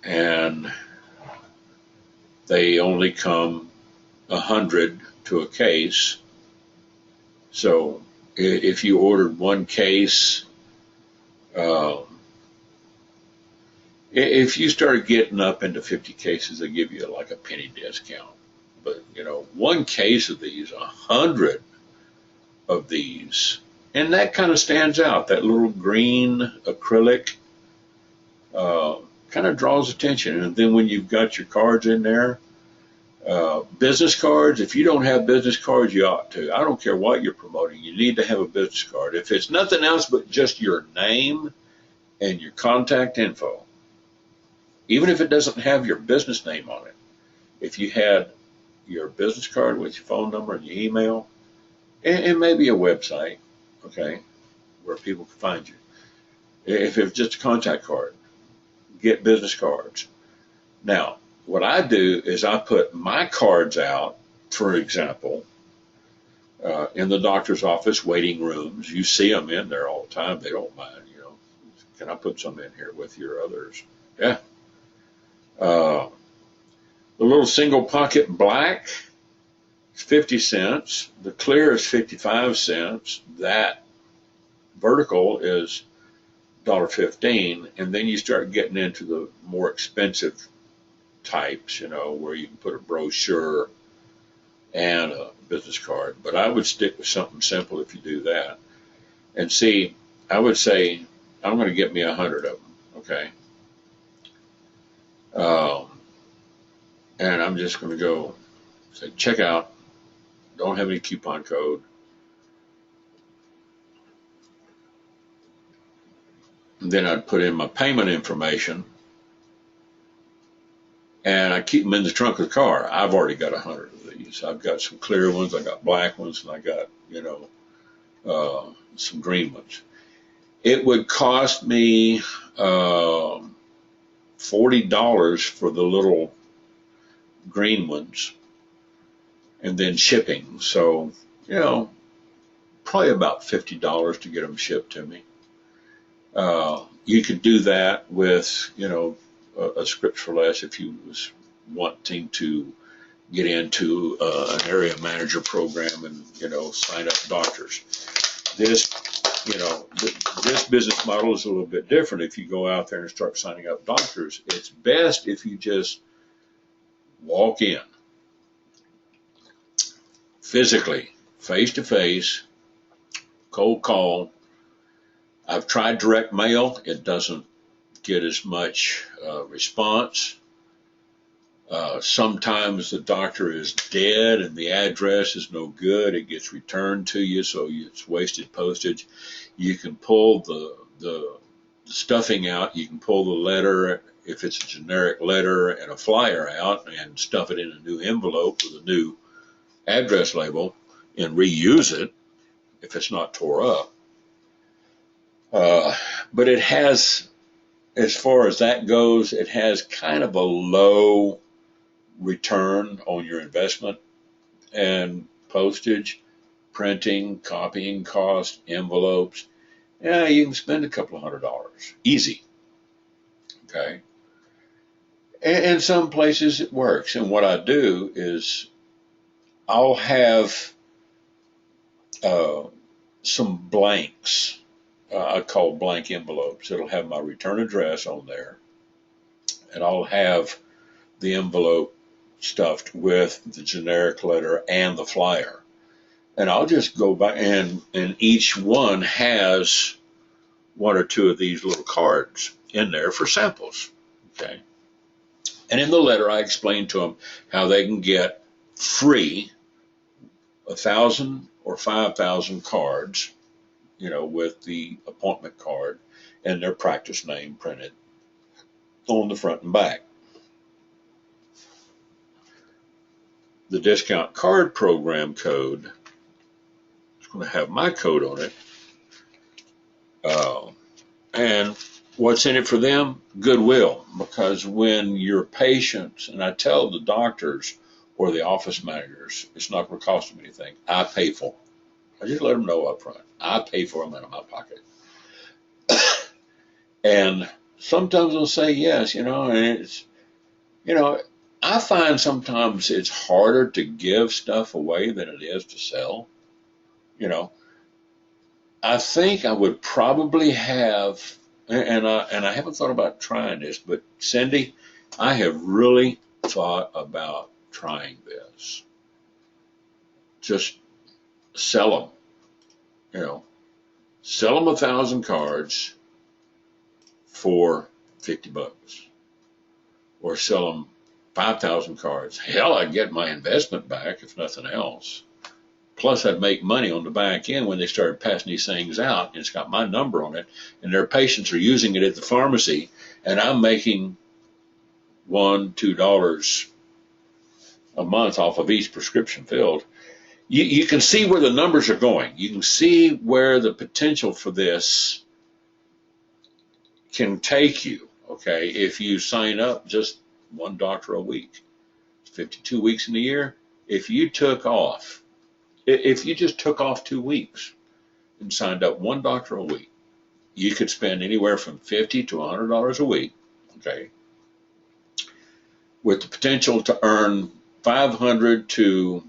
And they only come 100 to a case. So if you ordered one case, if you started getting up into 50 cases, they give you like a penny discount. But one case of these, 100 of these, and that kind of stands out. That little green acrylic kind of draws attention. And then when you've got your cards in there, business cards, if you don't have business cards, you ought to. I don't care what you're promoting. You need to have a business card. If it's nothing else but just your name and your contact info, even if it doesn't have your business name on it, if you had your business card with your phone number and your email, and maybe a website, okay, where people can find you. If it's just a contact card, get business cards. Now, what I do is I put my cards out, for example, in the doctor's office waiting rooms. You see them in there all the time. They don't mind, Can I put some in here with your others? Yeah. The little single pocket black is 50 cents. The clear is 55 cents. That vertical is $1.15. And then you start getting into the more expensive types, where you can put a brochure and a business card. But I would stick with something simple if you do that. And see, I would say I'm going to get me 100 of them, okay? And I'm just going to go say check out. Don't have any coupon code. And then I'd put in my payment information. And I keep them in the trunk of the car. I've already got 100 of these. I've got some clear ones, I got black ones, and I got, some green ones. It would cost me $40 for the little green ones, and then shipping. So, probably about $50 to get them shipped to me. You could do that with, a Scripts for Less if you was wanting to get into an area manager program and, sign up doctors. This business model is a little bit different. If you go out there and start signing up doctors, it's best if you just walk in physically, face to face, cold call. I've tried direct mail. It doesn't get as much response. Sometimes the doctor is dead and the address is no good. It gets returned to you, so it's wasted postage. You can pull the stuffing out. You can pull the letter, if it's a generic letter, and a flyer out and stuff it in a new envelope with a new address label and reuse it if it's not tore up. But it has, as far as that goes, it has kind of a low return on your investment, and postage, printing, copying cost, envelopes. Yeah, you can spend a couple of $100 easy. Okay. And some places it works. And what I do is I'll have some blanks. I call blank envelopes. It'll have my return address on there, and I'll have the envelope stuffed with the generic letter and the flyer. And I'll just go by, and each one has one or two of these little cards in there for samples. Okay. And in the letter, I explain to them how they can get free 1,000 or 5,000 cards, with the appointment card. and their practice name printed on the front and back. The discount card program code is going to have my code on it. And what's in it for them? Goodwill. Because when your patients, and I tell the doctors or the office managers, it's not going to cost them anything. I pay for them. I just let them know up front. I pay for them out of my pocket. And sometimes they'll say yes, and it's, I find sometimes it's harder to give stuff away than it is to sell. I think I would probably have, and I haven't thought about trying this, but Cindy, I have really thought about trying this. Just sell them, sell them 1,000 cards for $50, or sell them 5,000 cards. Hell, I'd get my investment back if nothing else. Plus, I'd make money on the back end when they started passing these things out. And it's got my number on it, and their patients are using it at the pharmacy, and I'm making $1, $2 a month off of each prescription filled. You can see where the numbers are going. You can see where the potential for this can take you, okay, if you sign up just one doctor a week. 52 weeks in a year. If you just took off 2 weeks and signed up one doctor a week, you could spend anywhere from $50 to $100 a week, okay, with the potential to earn $500 to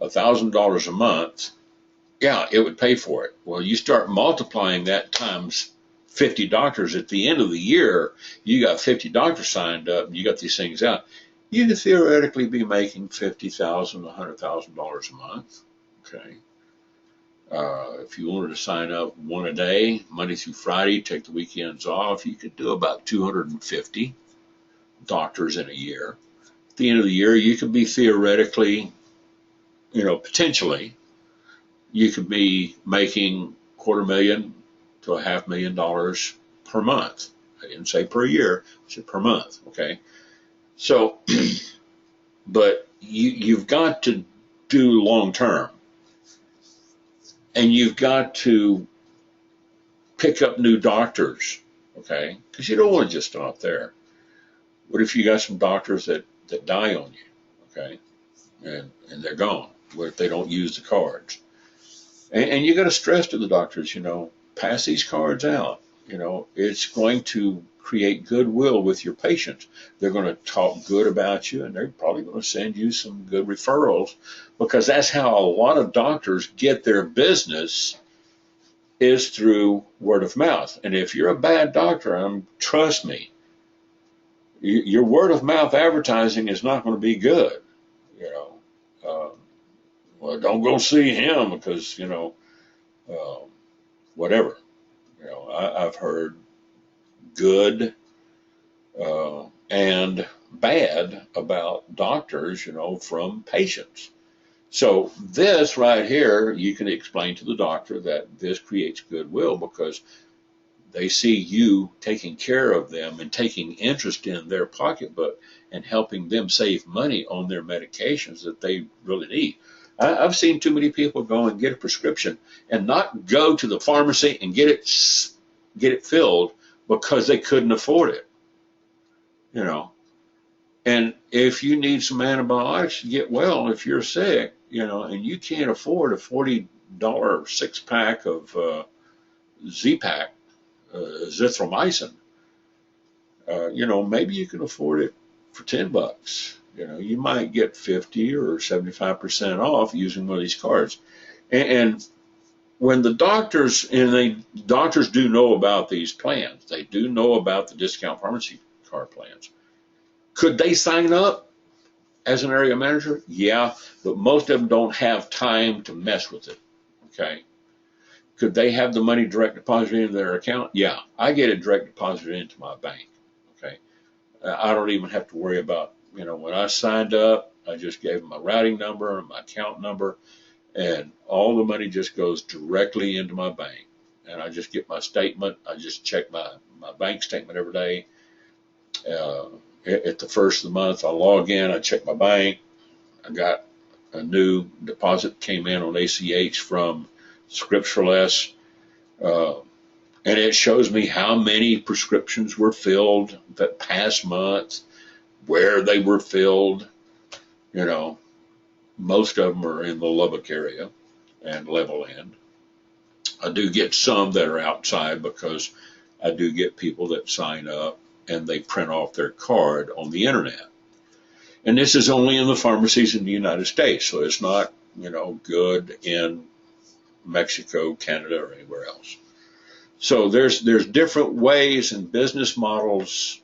$1,000 a month. Yeah, it would pay for it. Well, you start multiplying that times 50 doctors at the end of the year, you got 50 doctors signed up, and you got these things out. You could theoretically be making $50,000, $100,000 a month. Okay. If you wanted to sign up one a day, Monday through Friday, take the weekends off, you could do about 250 doctors in a year. At the end of the year, you could be theoretically, potentially, you could be making $250,000 to $500,000 per month. I didn't say per year, I said per month. Okay. So, but you've got to do long term, and you've got to pick up new doctors, okay? Because you don't want to just stop there. What if you got some doctors that die on you, okay? And they're gone. What if they don't use the cards? And you got to stress to the doctors, pass these cards out. It's going to create goodwill with your patients. They're going to talk good about you, and they're probably going to send you some good referrals, because that's how a lot of doctors get their business, is through word of mouth. And if you're a bad doctor, trust me, your word of mouth advertising is not going to be good. Well, don't go see him because, whatever. I've heard good and bad about doctors, from patients. So this right here, you can explain to the doctor that this creates goodwill because they see you taking care of them and taking interest in their pocketbook and helping them save money on their medications that they really need. I've seen too many people go and get a prescription and not go to the pharmacy and get it filled because they couldn't afford it. And if you need some antibiotics to get well, if you're sick, and you can't afford a $40 6-pack of Z-Pack, zithromycin, maybe you can afford it for $10. You might get 50 or 75% off using one of these cards. And when the doctors, doctors do know about these plans, they do know about the discount pharmacy card plans. Could they sign up as an area manager? Yeah, but most of them don't have time to mess with it. Okay. Could they have the money direct deposited into their account? Yeah, I get it direct deposited into my bank. Okay. I don't even have to worry about, when I signed up, I just gave them my routing number and my account number, and all the money just goes directly into my bank. and I just get my statement. I just check my bank statement every day. Uh, at the first of the month, I log in, I check my bank. I got a new deposit came in on ACH from Scriptureless, uh, and it shows me how many prescriptions were filled that past month, where they were filled. You know, most of them are in the Lubbock area and Levelland. I do get some that are outside because I do get people that sign up and they print off their card on the internet. And this is only in the pharmacies in the United States, so it's not, good in Mexico, Canada, or anywhere else. So there's different ways and business models.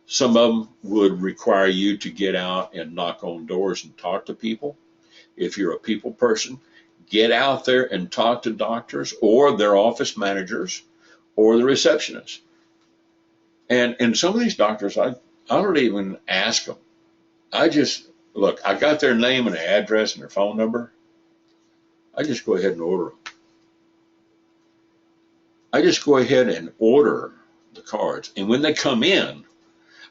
Some of them would require you to get out and knock on doors and talk to people. If you're a people person, get out there and talk to doctors or their office managers or the receptionists. And some of these doctors, I don't even ask them. I just, look, I got their name and their address and their phone number. I just go ahead and order them. I just go ahead and order the cards. And when they come in,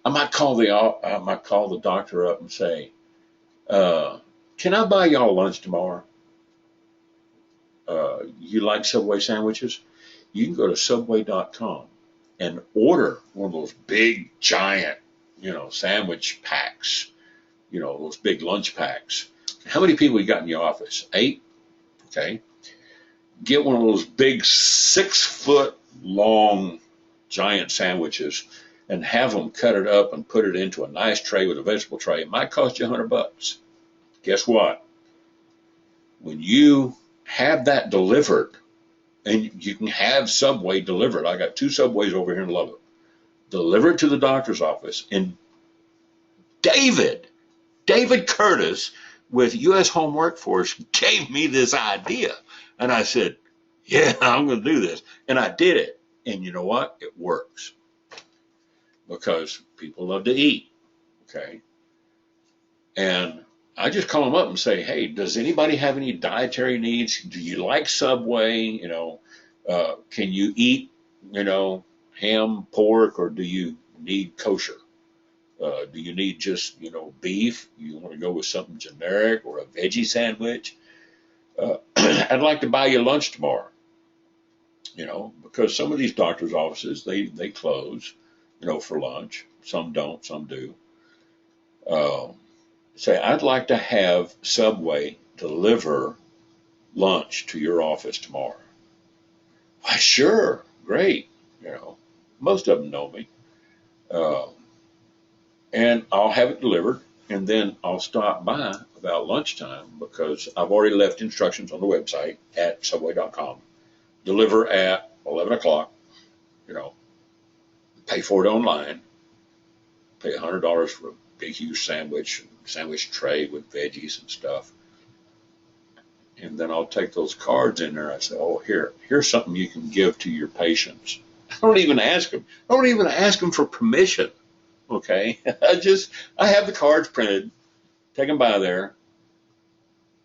I might call the doctor up and say, can I buy y'all lunch tomorrow? You like Subway sandwiches? You can go to subway.com and order one of those big, giant, sandwich packs, those big lunch packs. How many people you got in your office? 8? Okay. Get one of those big 6-foot long giant sandwiches and have them cut it up and put it into a nice tray with a vegetable tray. It might cost you $100. Guess what? When you have that delivered, and you can have Subway delivered. I got 2 Subways over here in Lubbock. Deliver it to the doctor's office. And David Curtis with U.S. Home Workforce gave me this idea. And I said, yeah, I'm going to do this. And I did it. And you know what? It works. Because people love to eat. Okay. And I just call them up and say, hey, does anybody have any dietary needs? Do you like Subway? Can you eat, ham, pork, or do you need kosher? Do you need just, beef? You want to go with something generic or a veggie sandwich? I'd like to buy you lunch tomorrow, because some of these doctors' offices, they close, for lunch. Some don't, some do. Say, I'd like to have Subway deliver lunch to your office tomorrow. Why, sure, great. Most of them know me. And I'll have it delivered, and then I'll stop by about lunchtime because I've already left instructions on the website at subway.com. Deliver at 11 o'clock, pay for it online, pay $100 for a big, huge sandwich tray with veggies and stuff. And then I'll take those cards in there. I say, oh, here's something you can give to your patients. I don't even ask them. I don't even ask them for permission. Okay. I have the cards printed, take them by there.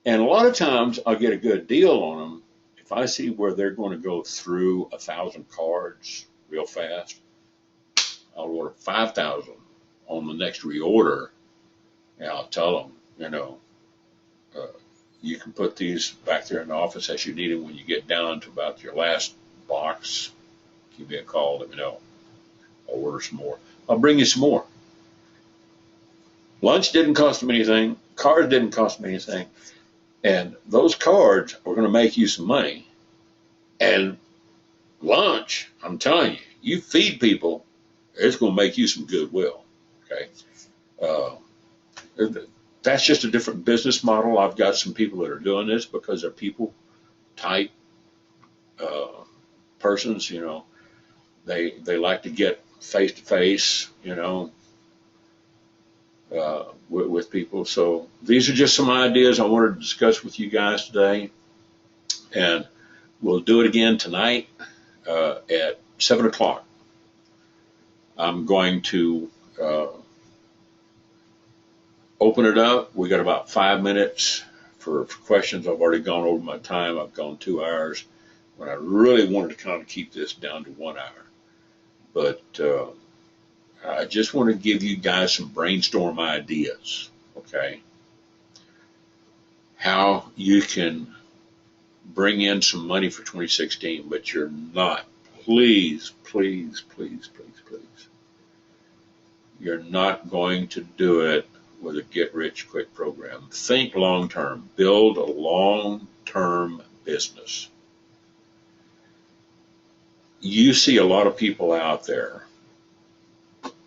And a lot of times I'll get a good deal on them. If I see where they're going to go through 1,000 cards real fast, I'll order 5,000 on the next reorder. And I'll tell them, you can put these back there in the office as you need them. When you get down to about your last box, give me a call, let me know. I'll order some more. I'll bring you some more. Lunch didn't cost them anything. Cards didn't cost them anything. And those cards are going to make you some money. And lunch, I'm telling you, you feed people, it's going to make you some goodwill. Okay. That's just a different business model. I've got some people that are doing this because they're people type persons, they like to get face to face, with people. So these are just some ideas I wanted to discuss with you guys today. And we'll do it again tonight at 7 o'clock. I'm going to open it up. We got about 5 minutes for questions. I've already gone over my time. I've gone 2 hours. when I really wanted to kind of keep this down to 1 hour. But I just want to give you guys some brainstorm ideas, okay? How you can bring in some money for 2016, but you're not. Please, please, please, please, please. You're not going to do it with a get-rich-quick program. Think long-term. Build a long-term business. You see a lot of people out there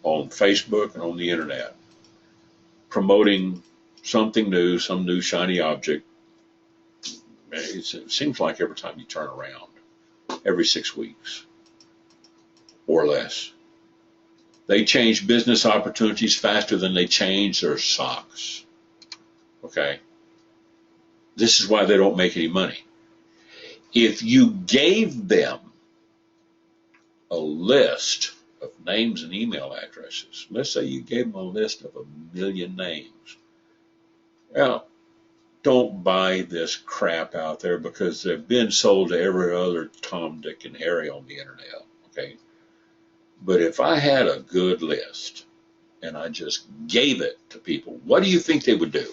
on Facebook and on the internet promoting something new, some new shiny object. It seems like every time you turn around, every 6 weeks or less. They change business opportunities faster than they change their socks. Okay? This is why they don't make any money. If you gave them a list of names and email addresses, let's say you gave them a list of 1,000,000 names. Now, don't buy this crap out there because they've been sold to every other Tom, Dick, and Harry on the internet. Okay? But if I had a good list and I just gave it to people, what do you think they would do?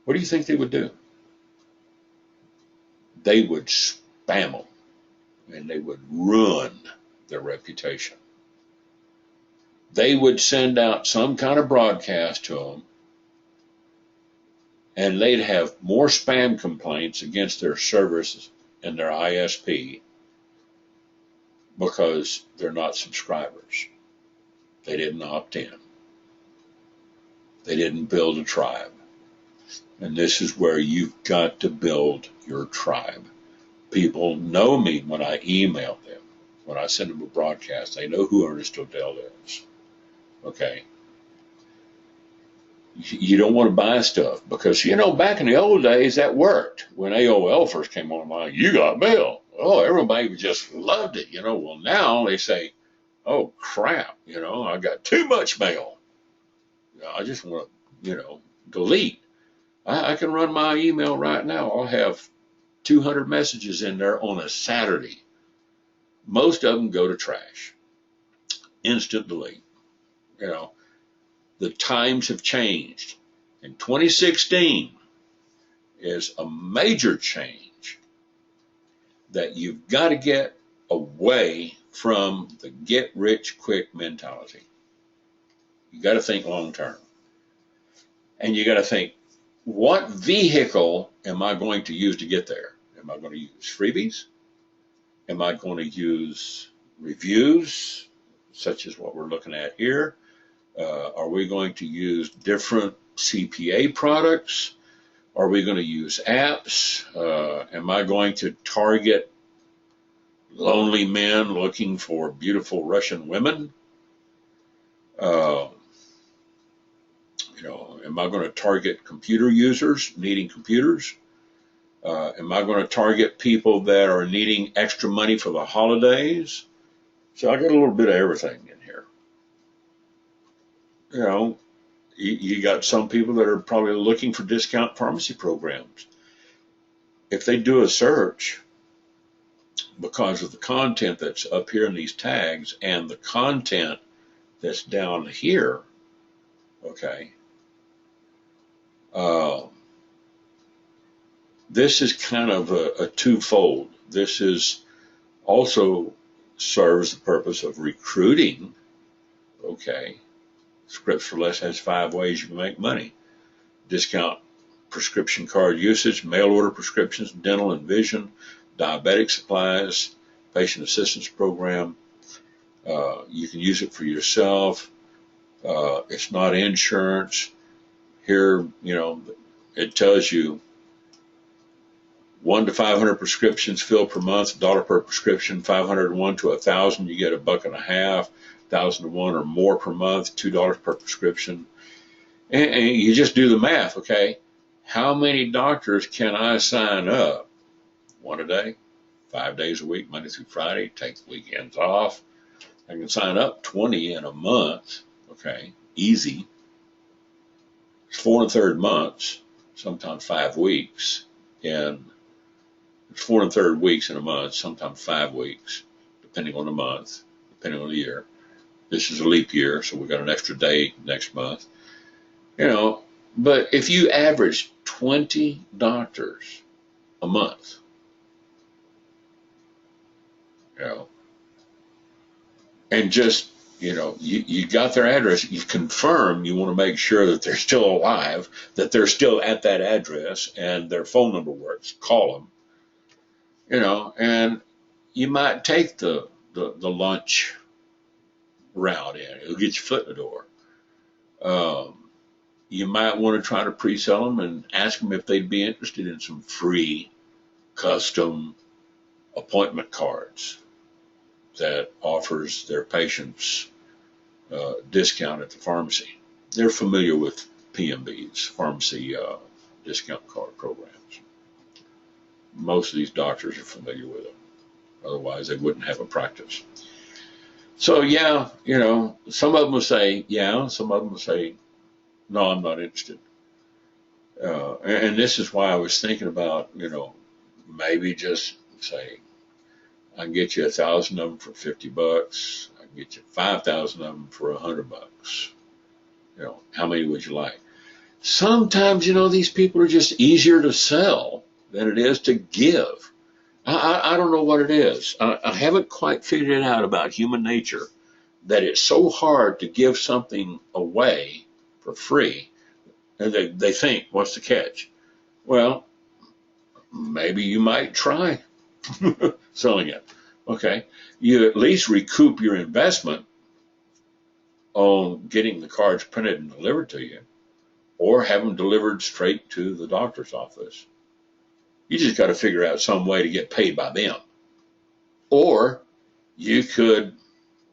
What do you think they would do? They would spam them and they would ruin their reputation. They would send out some kind of broadcast to them and they'd have more spam complaints against their services and their ISP because they're not subscribers. They didn't opt in. They didn't build a tribe. And this is where you've got to build your tribe. People know me when I email them, when I send them a broadcast. They know who Ernest Odell is. Okay? You don't want to buy stuff because, back in the old days, that worked. When AOL first came online, you got mail. Oh, everybody just loved it. Well, now they say, oh, crap, I got too much mail. I just want to, delete. I can run my email right now. I'll have 200 messages in there on a Saturday. Most of them go to trash. Instant delete. The times have changed. And 2016 is a major change that you've got to get away from the get-rich-quick mentality. You got to think long-term. And you got to think, what vehicle am I going to use to get there? Am I going to use freebies? Am I going to use reviews, such as what we're looking at here? Are we going to use different CPA products? Are we going to use apps? Am I going to target lonely men looking for beautiful Russian women? Am I going to target computer users needing computers? Am I going to target people that are needing extra money for the holidays? So I got a little bit of everything in here. You got some people that are probably looking for discount pharmacy programs. If they do a search, because of the content that's up here in these tags and the content that's down here, okay, this is kind of a twofold. This is also serves the purpose of recruiting, okay. Scripts for Less has 5 ways you can make money. Discount prescription card usage, mail order prescriptions, dental and vision, diabetic supplies, patient assistance program. You can use it for yourself. It's not insurance. Here, it tells you 1 to 500 prescriptions filled per month, $1 per prescription, 501 to 1,000, you get $1.50. 1,000 to 1 or more per month, $2 per prescription. And you just do the math, okay? How many doctors can I sign up? 1 a day, 5 days a week, Monday through Friday, take weekends off. I can sign up 20 in a month, okay? Easy. It's 4 1/3 months. sometimes 5 weeks, and it's 4 1/3 weeks in a month, sometimes 5 weeks, depending on the month, depending on the year. This is a leap year, so we got an extra day next month. You know, but if you average 20 doctors a month, you know, and just, you got their address, you confirm, you want to make sure that they're still alive, that they're still at that address, and their phone number works, call them, and you might take the lunch route in. It'll get your foot in the door. You might want to try to pre-sell them and ask them if they'd be interested in some free custom appointment cards that offers their patients discount at the pharmacy. They're familiar with PMBs, pharmacy discount card programs. Most of these doctors are familiar with them. Otherwise, they wouldn't have a practice. So, yeah, some of them will say, yeah, some of them will say, no, I'm not interested. And this is why I was thinking about, maybe just say, I can get you 1,000 of them for $50. I can get you 5,000 of them for $100. How many would you like? Sometimes, these people are just easier to sell than it is to give. I don't know what it is. I haven't quite figured it out about human nature that it's so hard to give something away for free. And they think, what's the catch? Well, maybe you might try selling it. Okay. You at least recoup your investment on getting the cards printed and delivered to you, or have them delivered straight to the doctor's office. You just got to figure out some way to get paid by them. Or you could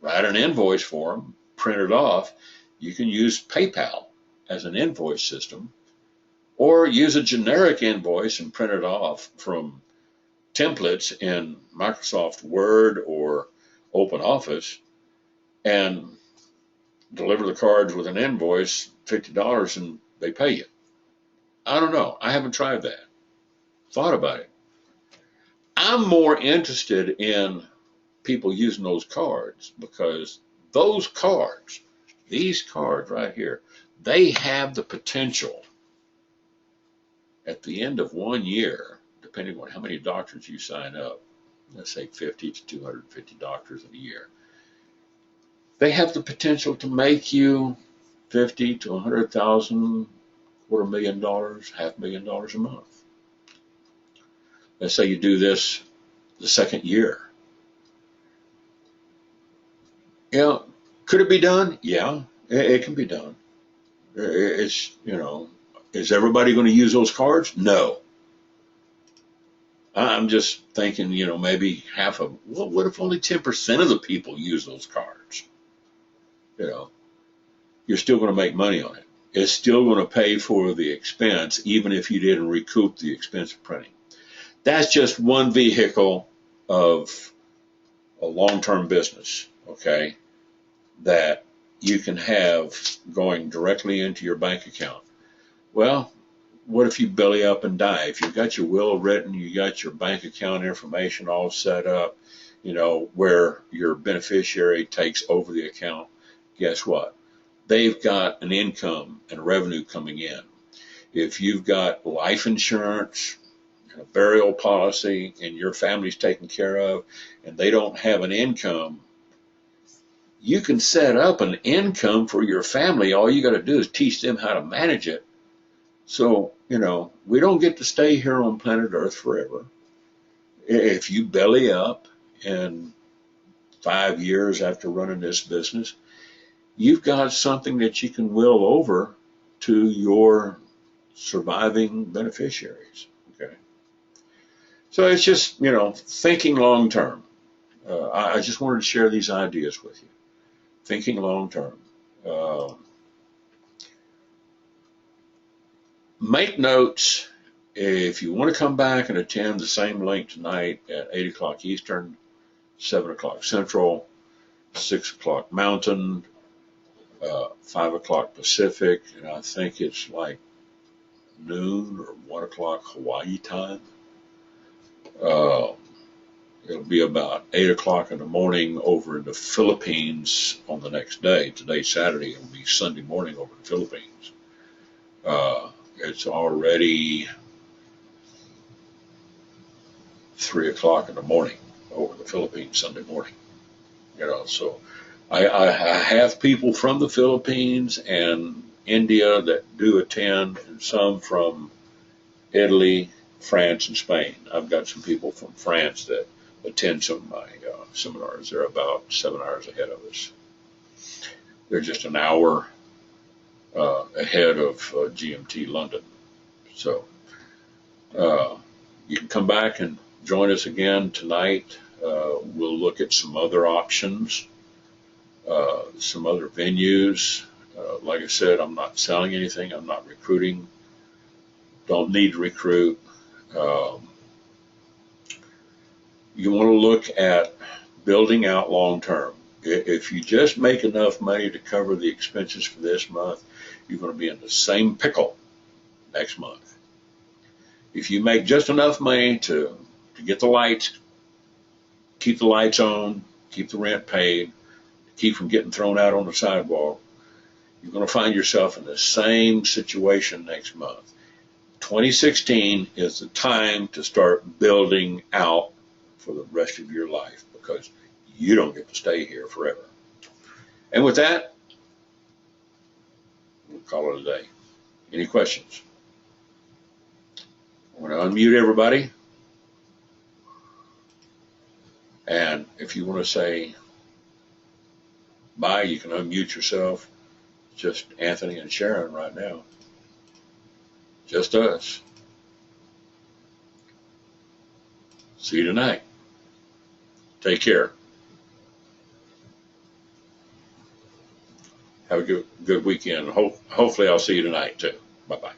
write an invoice for them, print it off. You can use PayPal as an invoice system, or use a generic invoice and print it off from templates in Microsoft Word or OpenOffice and deliver the cards with an invoice, $50, and they pay you. I don't know. I haven't tried that. Thought about it. I'm more interested in people using those cards because those cards, these cards right here, they have the potential at the end of 1 year, depending on how many doctors you sign up, let's say 50 to 250 doctors in a year, they have the potential to make you 50 to 100,000, $250,000, $500,000 a month. Let's say you do this the second year. Could it be done? Yeah, it can be done. It's, is everybody going to use those cards? No. I'm just thinking, maybe half of, well, what if only 10% of the people use those cards? You're still going to make money on it. It's still going to pay for the expense, even if you didn't recoup the expense of printing. That's just one vehicle of a long-term business, okay, that you can have going directly into your bank account. Well, what if you belly up and die? If you've got your will written, you got your bank account information all set up, where your beneficiary takes over the account, guess what? They've got an income and revenue coming in. If you've got life insurance, a burial policy, and your family's taken care of, and they don't have an income, you can set up an income for your family. All you got to do is teach them how to manage it. So, we don't get to stay here on planet Earth forever. If you belly up in 5 years after running this business, you've got something that you can will over to your surviving beneficiaries. Okay. So it's just, thinking long term. I just wanted to share these ideas with you. Thinking long term. Make notes. If you want to come back and attend the same link tonight at 8 o'clock Eastern, 7 o'clock Central, 6 o'clock Mountain, 5 o'clock Pacific, and I think it's like noon or 1 o'clock Hawaii time. Uh, It'll be about 8 o'clock in the morning over in the Philippines on the next day. Today's Saturday. It'll be Sunday morning over in the Philippines. It's already 3 o'clock in the morning over the Philippines Sunday morning. So I have people from the Philippines and India that do attend, and some from Italy, France, and Spain. I've got some people from France that attend some of my seminars. They're about 7 hours ahead of us. They're just an hour ahead of GMT London. So you can come back and join us again tonight. We'll look at some other options, some other venues. Like I said, I'm not selling anything. I'm not recruiting. Don't need to recruit. You want to look at building out long term. If you just make enough money to cover the expenses for this month, you're going to be in the same pickle next month. If you make just enough money to get the lights, keep the lights on, keep the rent paid, keep from getting thrown out on the sidewalk, you're going to find yourself in the same situation next month. 2016 is the time to start building out for the rest of your life, because you don't get to stay here forever. And with that, we'll call it a day. Any questions? I'm going to unmute everybody. And if you want to say bye, you can unmute yourself. Just Anthony and Sharon right now. Just us. See you tonight. Take care. Have a good weekend. Hopefully I'll see you tonight too. Bye-bye.